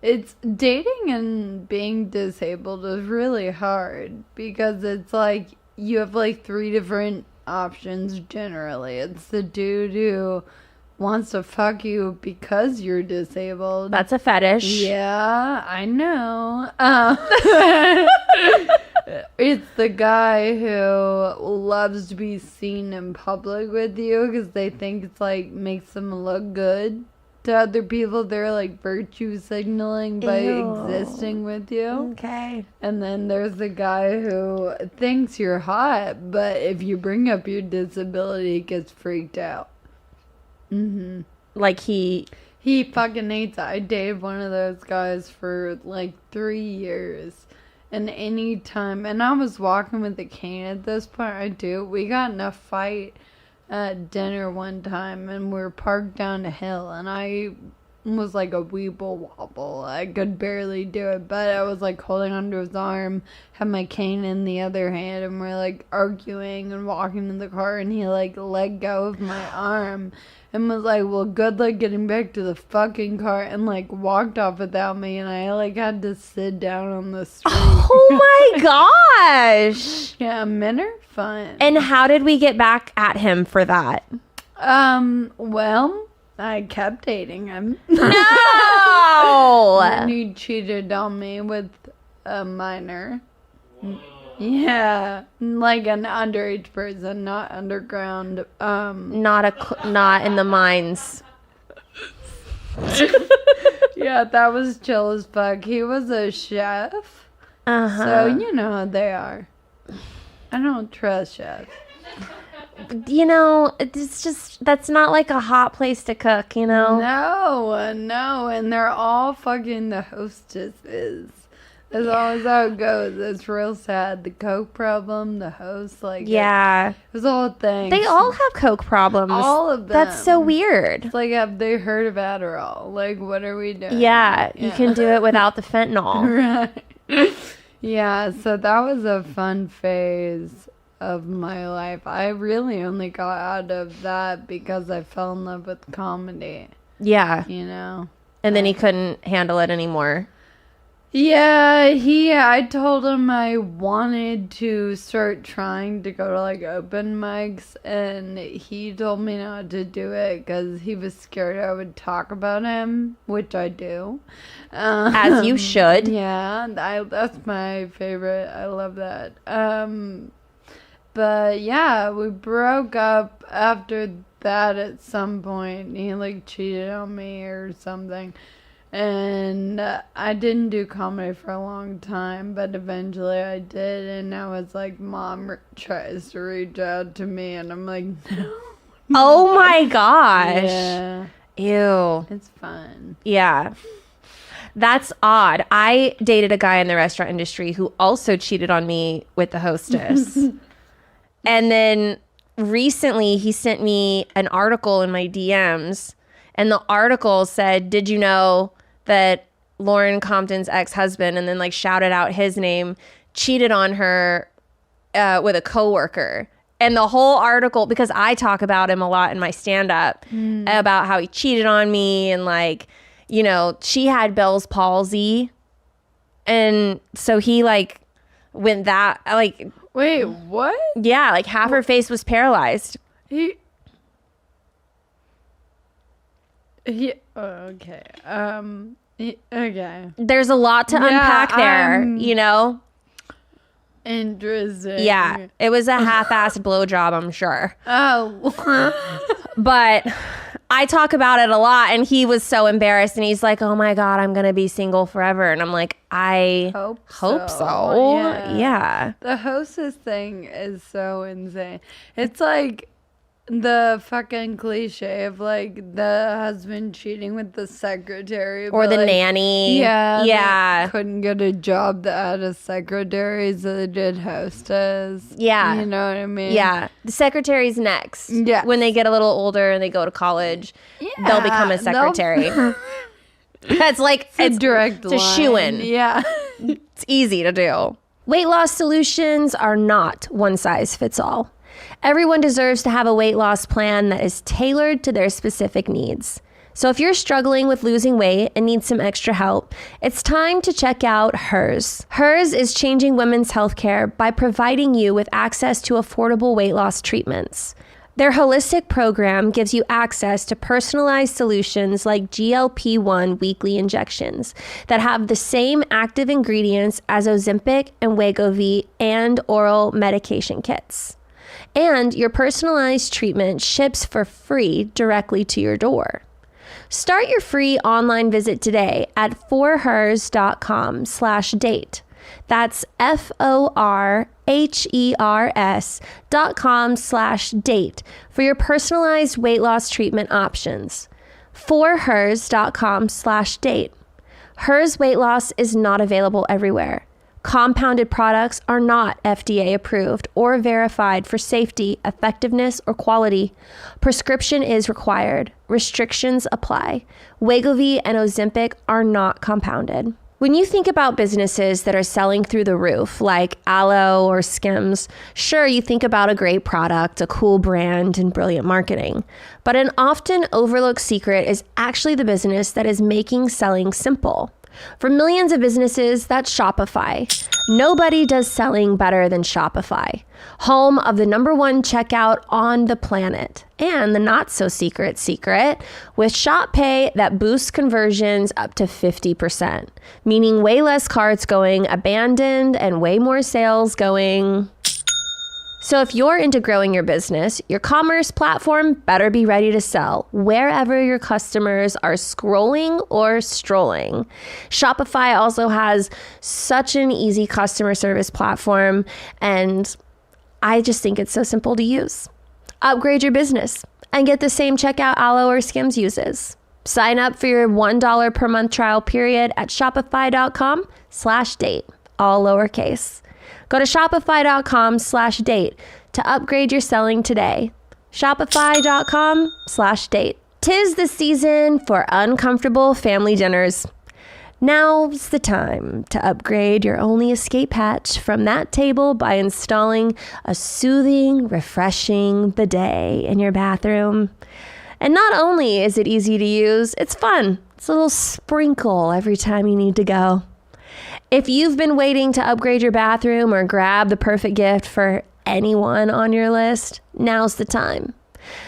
it's dating and being disabled is really hard because it's like you have like 3 different options generally. It's the dude who wants to fuck you because you're disabled. That's a fetish. Yeah, I know. It's the guy who loves to be seen in public with you because they think it's like makes them look good to other people. They're like virtue signaling by Ew. existing with you. Okay. And then there's the guy who thinks you're hot, but if you bring up your disability, he gets freaked out. Like he fucking hates it. I dated one of those guys for like 3 years. And any time, and I was walking with a cane at this point, we got in a fight at dinner one time, and we were parked down a hill, and I was like a weeble wobble. I could barely do it, but I was like holding onto his arm, had my cane in the other hand, and we're like arguing and walking in the car, and he like let go of my arm and was like, well, good luck getting back to the fucking car, and like walked off without me, and I like had to sit down on the street. Oh my gosh. Yeah, men are fun. And how did we get back at him for that? Well, I kept dating him. No. And he cheated on me with a minor. Yeah, like an underage person, not underground. Not in the mines. Yeah, that was chill as fuck. He was a chef, so you know how they are. I don't trust chefs. You know, it's just that's not like a hot place to cook, you know. No, and they're all fucking the hostesses. That's always how it goes. It's real sad. The coke problem, the host, like Yeah. it was a whole thing. They all have coke problems. All of them. That's so weird. It's like, have they heard of Adderall? Like, what are we doing? Yeah, you can do it without the fentanyl. Right. Yeah, so that was a fun phase of my life. I really only got out of that because I fell in love with comedy, Yeah. you know? And then he couldn't handle it anymore. Yeah, I told him I wanted to start trying to go to like open mics, and he told me not to do it because he was scared I would talk about him, which I do. As you should. Yeah, that's my favorite. I love that. But yeah, we broke up after that at some point. He like cheated on me or something. And I didn't do comedy for a long time, but eventually I did. And now it's like mom tries to reach out to me, and I'm like, no. Oh my gosh. Yeah, Ew. it's fun. Yeah. That's odd. I dated a guy in the restaurant industry who also cheated on me with the hostess. And then recently he sent me an article in my DMs, and the article said, did you know that Lauren Compton's ex-husband, and then like shouted out his name, cheated on her with a coworker. And the whole article, because I talk about him a lot in my stand-up, about how he cheated on me, and like, you know, she had Bell's palsy, and so he like went that like, Wait, what? yeah, like half her face was paralyzed. He okay. Okay. There's a lot to unpack there, you know? Interesting. Yeah, it was a half-assed blowjob, I'm sure. Oh. But I talk about it a lot, and he was so embarrassed, and he's like, oh my God, I'm going to be single forever. And I'm like, I hope so. Yeah. The hostess thing is so insane. It's like the fucking cliche of like the husband cheating with the secretary. Or but, the like, nanny. Yeah. Yeah. They couldn't get a job that had a secretary, so they did hostess. Yeah. You know what I mean? Yeah. The secretary's next. Yes. When they get a little older and they go to college, they'll become a secretary. That's like It's a direct it's a shoe-in. Yeah. It's easy to do. Weight loss solutions are not one size fits all. Everyone deserves to have a weight loss plan that is tailored to their specific needs. So if you're struggling with losing weight and need some extra help, it's time to check out Hers. Hers is changing women's healthcare by providing you with access to affordable weight loss treatments. Their holistic program gives you access to personalized solutions like GLP-1 weekly injections that have the same active ingredients as Ozempic and Wegovy and oral medication kits. And your personalized treatment ships for free directly to your door. Start your free online visit today at forhers.com/date. That's forhers.com/date for your personalized weight loss treatment options. Forhers.com/date. Hers weight loss is not available everywhere. Compounded products are not FDA approved or verified for safety, effectiveness, or quality. Prescription is required. Restrictions apply. Wegovy and Ozempic are not compounded. When you think about businesses that are selling through the roof, like Aloe or Skims, sure, you think about a great product, a cool brand, and brilliant marketing. But an often overlooked secret is actually the business that is making selling simple. For millions of businesses, that's Shopify. Nobody does selling better than Shopify, home of the #1 checkout on the planet. And the not so secret with Shop Pay that boosts conversions up to 50%, meaning way less carts going abandoned and way more sales going. So if you're into growing your business, your commerce platform better be ready to sell wherever your customers are scrolling or strolling. Shopify also has such an easy customer service platform, and I just think it's so simple to use. Upgrade your business and get the same checkout Aloe or Skims uses. Sign up for your $1 per month trial period at shopify.com/date, all lowercase. Go to shopify.com/date to upgrade your selling today. Shopify.com/date. 'Tis the season for uncomfortable family dinners. Now's the time to upgrade your only escape hatch from that table by installing a soothing, refreshing bidet in your bathroom. And not only is it easy to use, it's fun. It's a little sprinkle every time you need to go. If you've been waiting to upgrade your bathroom or grab the perfect gift for anyone on your list, now's the time.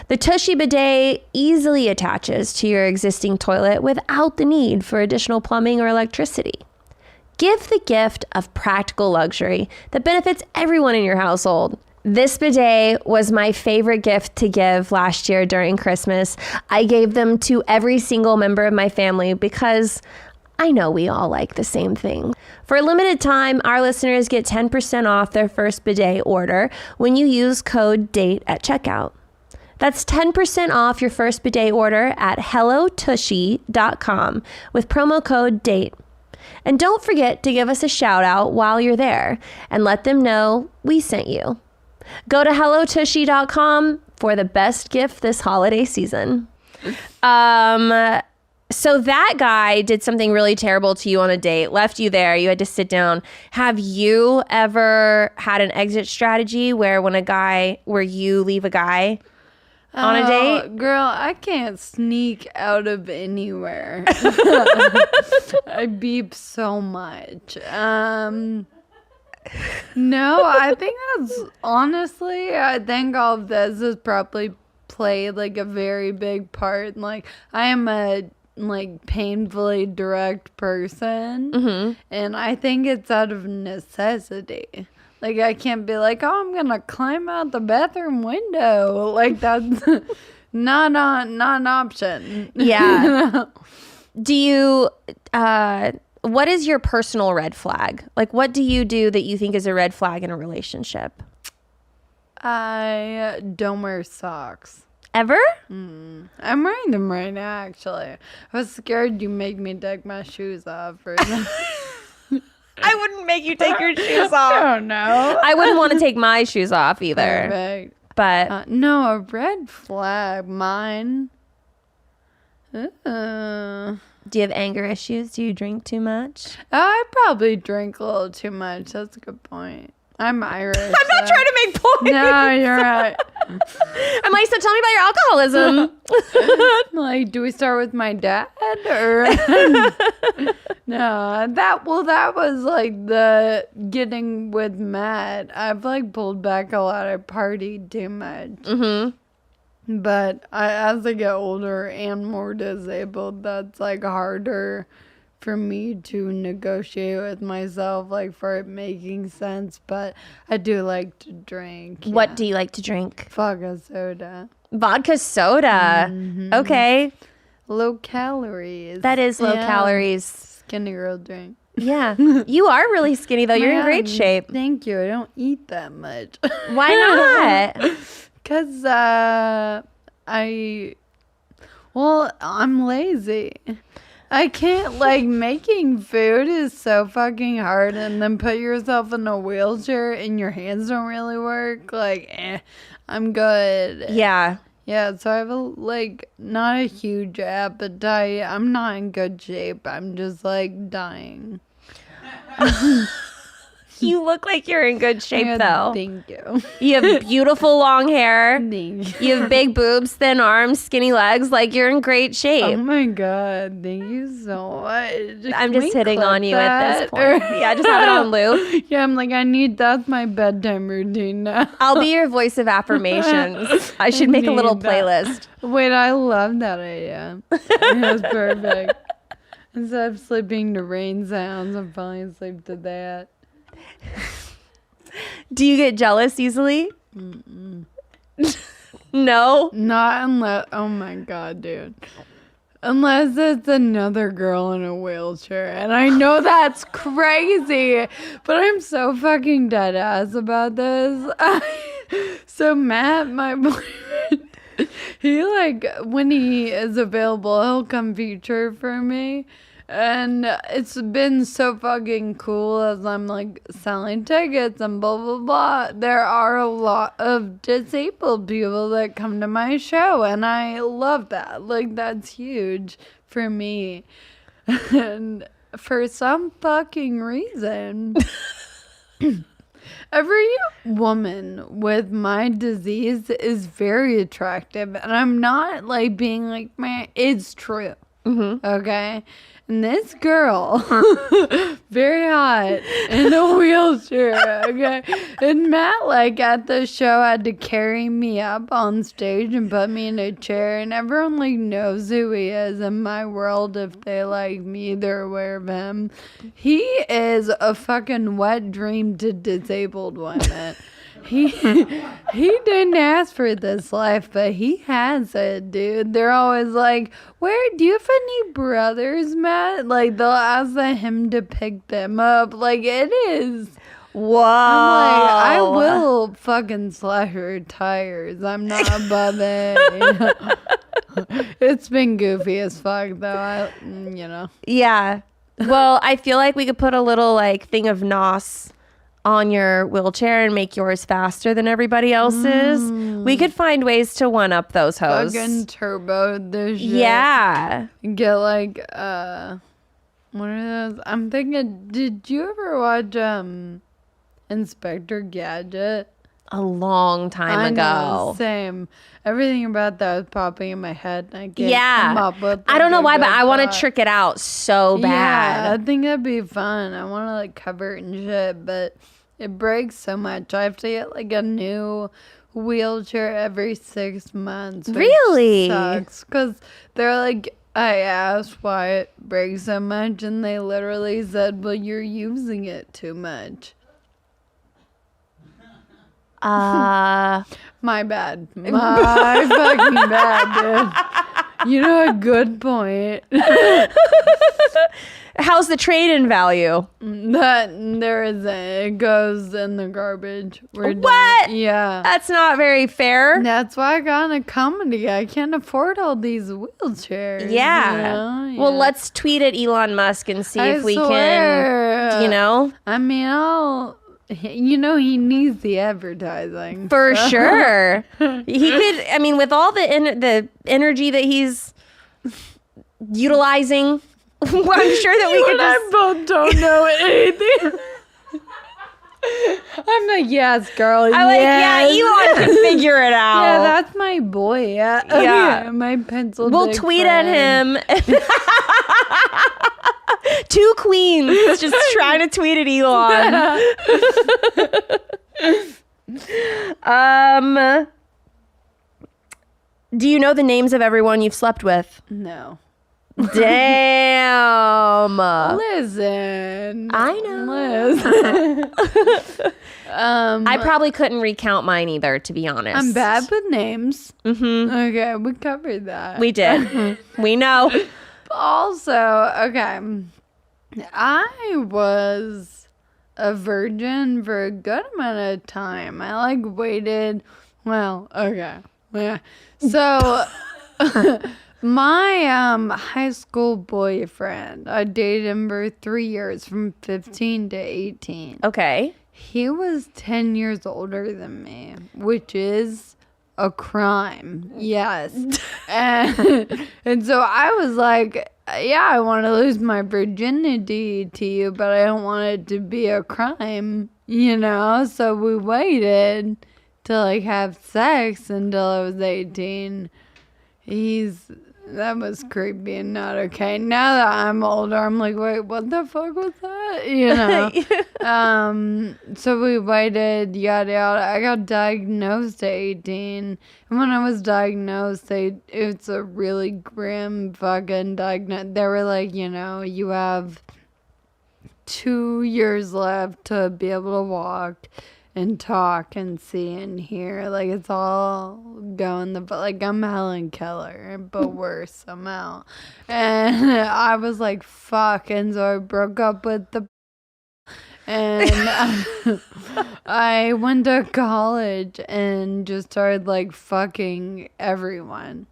The Tushy bidet easily attaches to your existing toilet without the need for additional plumbing or electricity. Give the gift of practical luxury that benefits everyone in your household. This bidet was my favorite gift to give last year during Christmas. I gave them to every single member of my family because I know we all like the same thing. For a limited time, our listeners get 10% off their first bidet order when you use code DATE at checkout. That's 10% off your first bidet order at hellotushy.com with promo code DATE. And don't forget to give us a shout out while you're there and let them know we sent you. Go to hellotushy.com for the best gift this holiday season. So that guy did something really terrible to you on a date, left you there, you had to sit down. Have you ever had an exit strategy where you leave a guy on a date? Girl, I can't sneak out of anywhere. I beep so much. No, I think I think all of this has probably played like a very big part. Like, I am a painfully direct person, and I think it's out of necessity. Like, I can't be like, oh, I'm gonna climb out the bathroom window. Like, that's not an option. Yeah. Do you what is your personal red flag? Like, what do you do that you think is a red flag in a relationship? I don't wear socks. Ever? I'm wearing them right now, actually. I was scared you make me take my shoes off. I wouldn't make you take your shoes off. Oh, no. I wouldn't want to take my shoes off either. Perfect. But no, a red flag. Mine. Do you have anger issues? Do you drink too much? I probably drink a little too much. That's a good point. I'm Irish. I'm not trying to make points. No, you're right. I'm like, so tell me about your alcoholism. Like, do we start with my dad or no? That was like the getting with Matt. I've like pulled back a lot. I partied too much. Mm-hmm. But as I get older and more disabled, that's like harder for me to negotiate with myself, like for it making sense. But I do like to drink. What do you like to drink? Vodka soda. Vodka soda. Okay. Low calories. That is low calories. Skinny girl drink. Yeah. You are really skinny, though. You're in great shape. Thank you. I don't eat that much. Why not? Because I'm lazy. I can't, like, making food is so fucking hard, and then put yourself in a wheelchair and your hands don't really work. Like, I'm good. Yeah. Yeah, so I have not a huge appetite. I'm not in good shape. I'm just like dying. You look like you're in good shape, Yeah, though. Thank you. You have beautiful long hair. Thank you. You have big boobs, thin arms, skinny legs. Like, you're in great shape. Oh my god, thank you so much. I'm Can just we hitting clip on you at this that? point. Yeah, just have it on loop. Yeah, I'm like, that's my bedtime routine now. I'll be your voice of affirmations. I should make a little need that. playlist. Wait, I love that idea. That's perfect. Instead of sleeping to rain sounds, I'm falling asleep to that. Do you get jealous easily? No? Not unless, oh my god, dude. Unless it's another girl in a wheelchair. And I know that's crazy, but I'm so fucking dead ass about this. So Matt, my boyfriend, he like, when he is available, he'll come feature for me. And it's been so fucking cool as I'm like selling tickets and blah, blah, blah. There are a lot of disabled people that come to my show, and I love that. Like, that's huge for me. And for some fucking reason, every woman with my disease is very attractive. And I'm not like being like, man, it's true. Mm-hmm. Okay? And this girl, very hot, in a wheelchair, okay? And Matt, like, at the show had to carry me up on stage and put me in a chair. And everyone, like, knows who he is in my world. If they like me, they're aware of him. He is a fucking wet dream to disabled women. He didn't ask for this life, but he has it, dude. They're always like, do you have any brothers, Matt? Like, they'll ask him to pick them up. Like, it is. Whoa. I'm like, I will fucking slash your tires. I'm not above it. It's been goofy as fuck, though. Yeah. Well, I feel like we could put a little, like, thing of NOS on your wheelchair and make yours faster than everybody else's. We could find ways to one up those hoes. Fucking turbo this shit. Yeah. Get like what are those? I'm thinking, did you ever watch Inspector Gadget? A long time I ago. know, same. Everything about that was popping in my head, and I can't come Yeah. up with I don't know like, why, a but good I want to thought. trick it out so Yeah, bad. I think that'd be fun. I want to like cover it and shit, but it breaks so much. I have to get like a new wheelchair every 6 months. Which Really? sucks because they're like, I asked why it breaks so much, and they literally said, "Well, you're using it too much." My bad. My fucking bad, dude. You know, a good point. How's the trade-in value? That there isn't. It goes in the garbage. We're What? done. Yeah. That's not very fair. That's why I got into comedy. I can't afford all these wheelchairs. Yeah. you know? Well, Yeah. let's tweet at Elon Musk and see if we swear. can, I mean, he needs the advertising. for so. sure. He could, I mean, with all the energy that he's utilizing I'm sure that we could I just. both don't know anything. I'm like, yes, girl. I'm like, yeah, Elon can figure it out. Yeah, that's my boy. Yeah. Yeah. My pencil. We'll dick tweet friend. at him. 2 queens just trying to tweet at Elon. Do you know the names of everyone you've slept with? No. Damn. Listen. I know. Listen. I probably couldn't recount mine either, to be honest. I'm bad with names. Okay, we covered that. We did. We know. Also, okay, I was a virgin for a good amount of time. I like waited. Well, okay, yeah. So my high school boyfriend, I dated him for 3 years, from 15 to 18. Okay. He was 10 years older than me, which is a crime. Yes. and so I was like, yeah, I want to lose my virginity to you, but I don't want it to be a crime, you know? So we waited to like have sex until I was 18. That was creepy and not okay. Now that I'm older, I'm like, wait, what the fuck was that? You know? So we waited, yada yada. I got diagnosed at 18. And when I was diagnosed, it's a really grim fucking diagnosis. They were like, you know, you have 2 years left to be able to walk and talk and see and hear. Like, it's all going but like, I'm Helen Keller, but worse somehow. And I was like, fuck. And so I broke up with the and I went to college and just started like fucking everyone.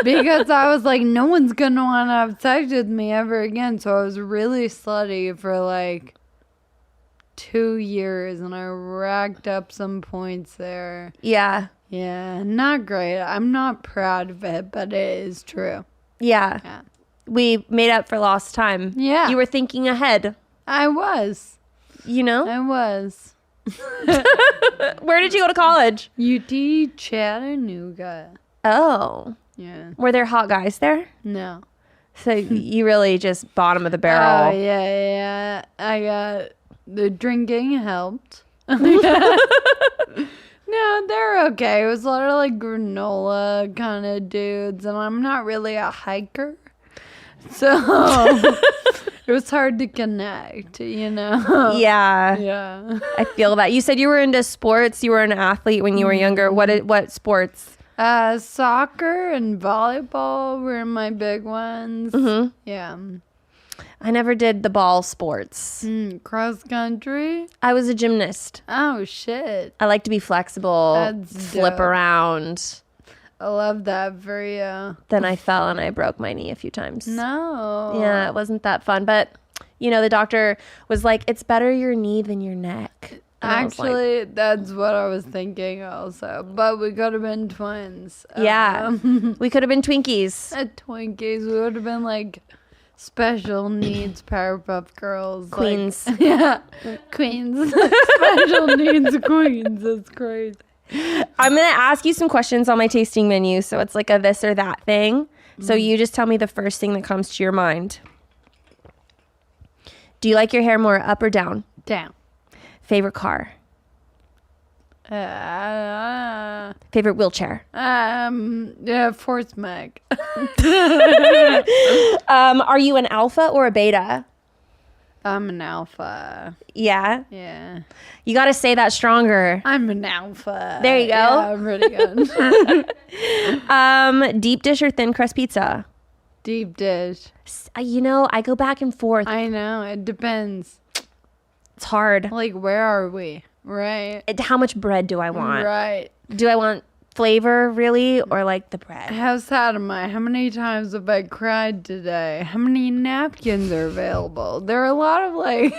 Because I was like, no one's gonna want to have sex with me ever again. So I was really slutty for like 2 years, and I racked up some points there. Yeah. Yeah, not great. I'm not proud of it, but it is true. Yeah. Yeah. We made up for lost time. Yeah. You were thinking ahead, I was. you know? I was. Where did you go to college? UT Chattanooga. Oh. Yeah. Were there hot guys there? No. So you really just bottom of the Oh, barrel. yeah. I got the drinking helped. No, they're okay. It was a lot of like granola kind of dudes, and I'm not really a hiker. So it was hard to connect, you know? Yeah. Yeah. I feel that. You said you were into sports. You were an athlete when you were younger. What sports? Soccer and volleyball were my big ones. Mm-hmm. Yeah. I never did the ball sports. Cross country. I was a gymnast. Oh shit! I like to be flexible, That's flip dope. around. I love that for you. Then I fell and I broke my knee a few times. No. Yeah, it wasn't that fun. But, you know, the doctor was like, it's better your knee than your neck. And I was like, Actually, that's what I was thinking also. But we could have been twins. yeah. We could have been Twinkies. At Twinkies, we would have been like special needs Powerpuff Girls. like- Queens. yeah. Queens. Special needs queens. It's crazy. I'm going to ask you some questions on my tasting menu. So it's like a this or that thing. So you just tell me the first thing that comes to your mind. Do you like your hair more up or down? Down. Favorite car? Favorite wheelchair? Yeah, Force Mag. Are you an alpha or a beta? I'm an alpha. Yeah. Yeah. You got to say that stronger. I'm an alpha. There you go. Yeah, I'm pretty good. Deep dish or thin crust pizza? Deep dish. You know, I go back and forth. I know. It depends. It's hard. Like, where are we? Right. How much bread do I want? Right. Do I want flavor, really, or like the bread? How sad am I? How many times have I cried today? How many napkins are available? There are a lot of like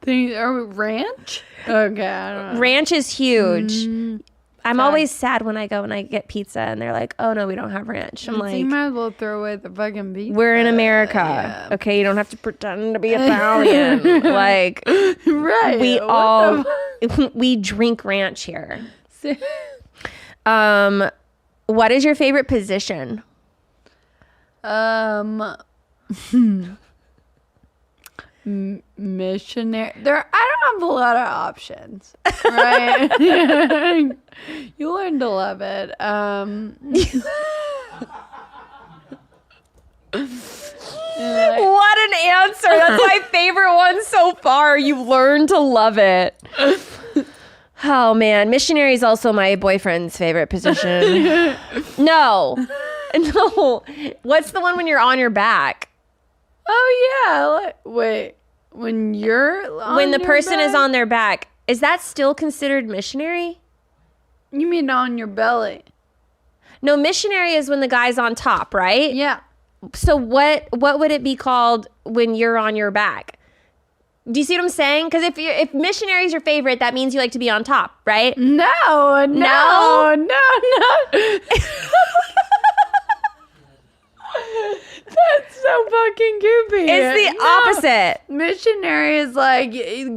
things. Ranch? Okay, I don't know. Ranch is huge. I'm always sad when I go and I get pizza and they're like, oh no, we don't have ranch. I'm So you like, might as well throw away the fucking pizza. we're in America. Yeah. Okay, you don't have to pretend to be Italian. Like, Right. we What all the we drink ranch here. fuck? What is your favorite position? Missionary. I don't have a lot of options, right? You learn to love it. What an answer. That's my favorite one so far. You learn to love it. Oh man, missionary is also my boyfriend's favorite position. No. What's the one when you're on your back? Oh yeah. Wait. When you're on When the your person is back? on their back, is that still considered missionary? You mean on your belly? No, missionary is when the guy's on top, right? Yeah. So what would it be called when you're on your back? Do you see what I'm saying? Because if missionary is your favorite, that means you like to be on top, right? No. That's so fucking goofy. It's the opposite. Missionary is like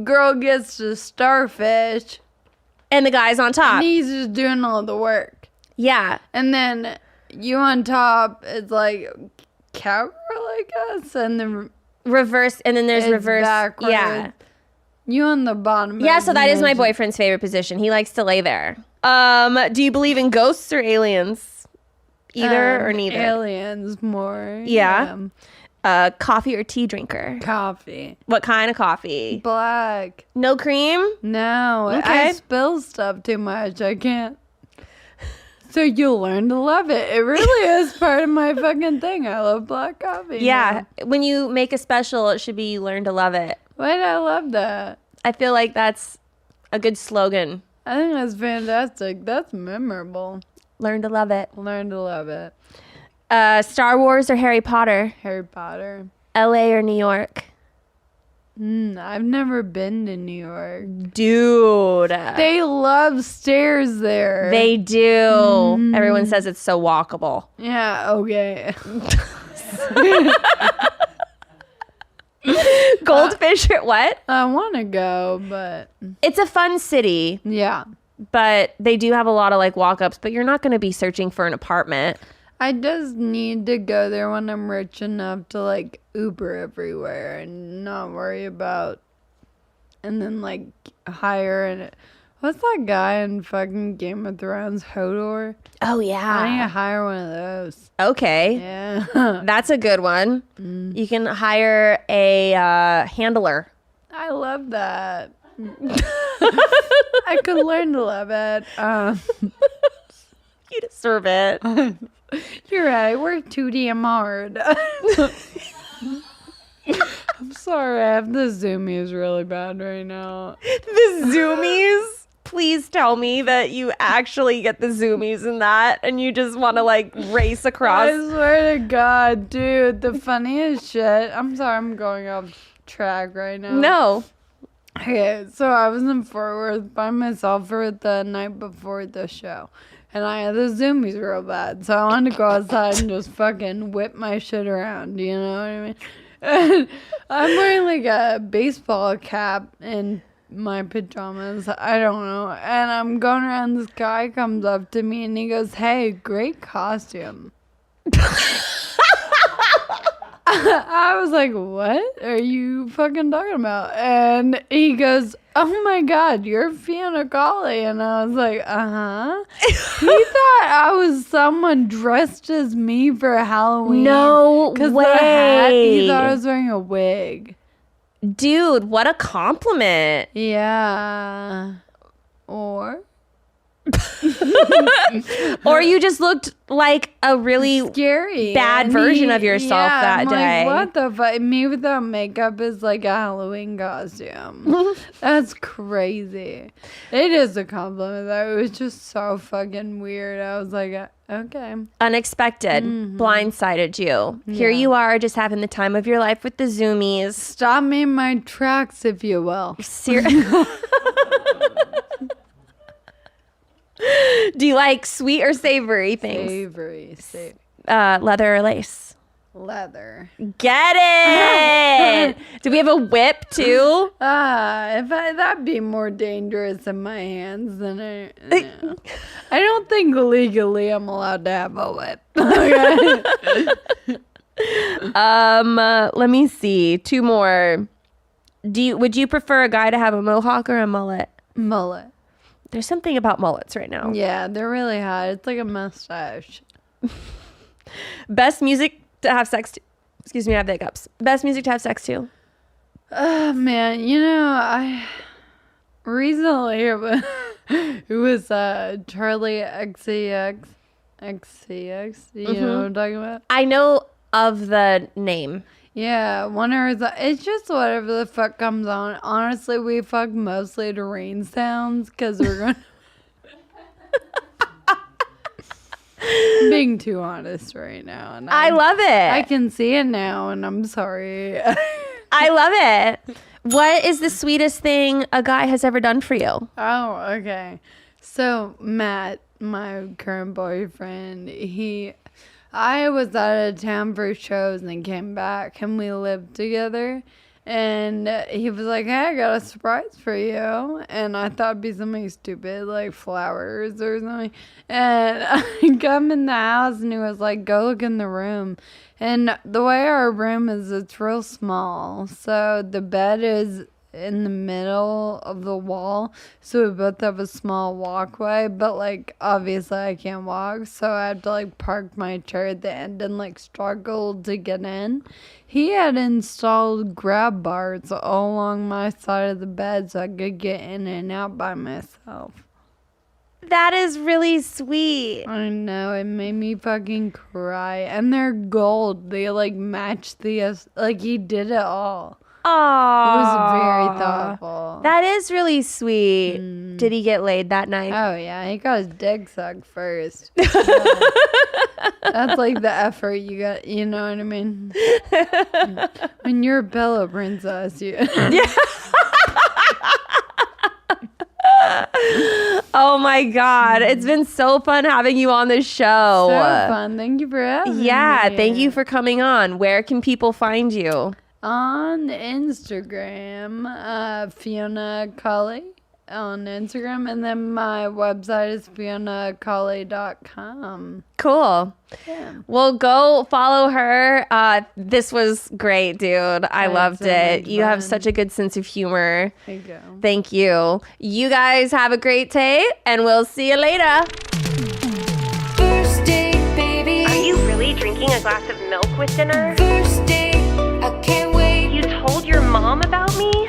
girl gets to starfish And the guy's on top. and he's just doing all the work. Yeah. And then you on top is like cowgirl, I guess, and then Reverse, and then there's it's reverse. backwards. Yeah. You on the bottom. Yeah, so that is my mission. boyfriend's favorite position. He likes to lay there. Do you believe in ghosts or aliens? Either or neither? Aliens more. Yeah. Coffee or tea drinker? Coffee. What kind of coffee? Black. No cream? No. Okay. I spill stuff too much. I can't. So you'll learn to love it. It really is part of my fucking thing. I love black coffee. Yeah. now. When you make a special, it should be you learn to love it. Why do I love that? I feel like that's a good slogan. I think that's fantastic. That's memorable. Learn to love it. Learn to love it. Star Wars or Harry Potter? Harry Potter. LA or New York? I've never been to New York. Dude. They love stairs there. They do. Everyone says it's so walkable. Yeah, okay. Goldfish or what? I want to go, but It's a fun city, yeah. but they do have a lot of like walk-ups, but you're not going to be searching for an apartment. I just need to go there when I'm rich enough to like Uber everywhere and not worry about, and then like hire an. What's that guy in fucking Game of Thrones, Hodor? Oh I need to yeah. hire one of those. Okay. Yeah. That's a good one. You can hire a handler. I love that. I could learn to love it. You deserve it. You're right. I work too damn hard. I'm sorry. I have the zoomies really bad right now. The zoomies. Please tell me that you actually get the zoomies in that and you just want to like race across. I swear to God, dude, the funniest shit. I'm sorry, I'm going off track right now. No. Okay, so I was in Fort Worth by myself for the night before the show. And I had the zoomies real bad. So I wanted to go outside and just fucking whip my shit around. You know what I mean? And I'm wearing like a baseball cap and my pajamas. I don't know. And I'm going around. This guy comes up to me and he goes, "Hey, great costume." I was like, "What are you fucking talking about?" And he goes, "Oh my God, you're Fiona Collie." And I was like, "Uh-huh." He thought I was someone dressed as me for Halloween. No Because the hat, he way. thought I was wearing a wig. Dude, what a compliment. Yeah. Or Or you just looked like a really scary. bad And version of yourself that I'm day. Like, what the fuck? Me without makeup is like a Halloween costume. That's crazy. It is a compliment though. It was just so fucking weird. I was like, okay. unexpected, blindsided you. Here you are just having the time of your life with the zoomies. Stop me in my tracks, if you will. Do you like sweet or savory things? Savory. Leather or lace? Leather. Get it! Do we have a whip too? That'd be more dangerous in my hands than I don't think legally I'm allowed to have a whip. Okay. Let me see. 2 more. Would you prefer a guy to have a mohawk or a mullet? Mullet. There's something about mullets right now. Yeah, they're really hot. It's like a mustache. Best music to have sex to. Excuse me, I have the hiccups. Best music to have sex to. Oh man, I recently it was Charlie XCX. You know what I'm talking about? I know of the name. Yeah, it's just whatever the fuck comes on. Honestly, we fuck mostly to rain sounds because we're going being too honest right now. And I love it. I can see it now, and I'm sorry. I love it. What is the sweetest thing a guy has ever done for you? Oh, okay. So, Matt, my current boyfriend, I was out of town for shows and came back and we lived together. And he was like, hey, I got a surprise for you. And I thought it'd be something stupid, like flowers or something. And I come in the house and he was like, go look in the room. And the way our room is, it's real small. So the bed is in the middle of the wall, so we both have a small walkway, but like obviously I can't walk, so I have to like park my chair at the end and like struggle to get in. He had installed grab bars all along my side of the bed so I could get in and out by myself. That is really sweet. I know, it made me fucking cry. And they're gold. They like match like he did it all. Aww. It was very thoughtful. That is really sweet. Did he get laid that night? Oh, yeah. He got his dick sucked first. That's like the effort you got. You know what I mean? When you're a pillow princess, you. Yeah. Oh my God. It's been so fun having you on the show. So fun. Thank you for having me. Yeah. Thank you for coming on. Where can people find you? On Instagram, Fiona Colley on Instagram, and then my website is FionaColley.com. Cool. Yeah. Well, go follow her. This was great, dude. I loved so it. much You have fun. such a good sense of humor. There you go. Thank you. You guys have a great day, and we'll see you later. First date, baby. Are you really drinking a glass of milk with dinner? First date, I can't wait. You told your mom about me?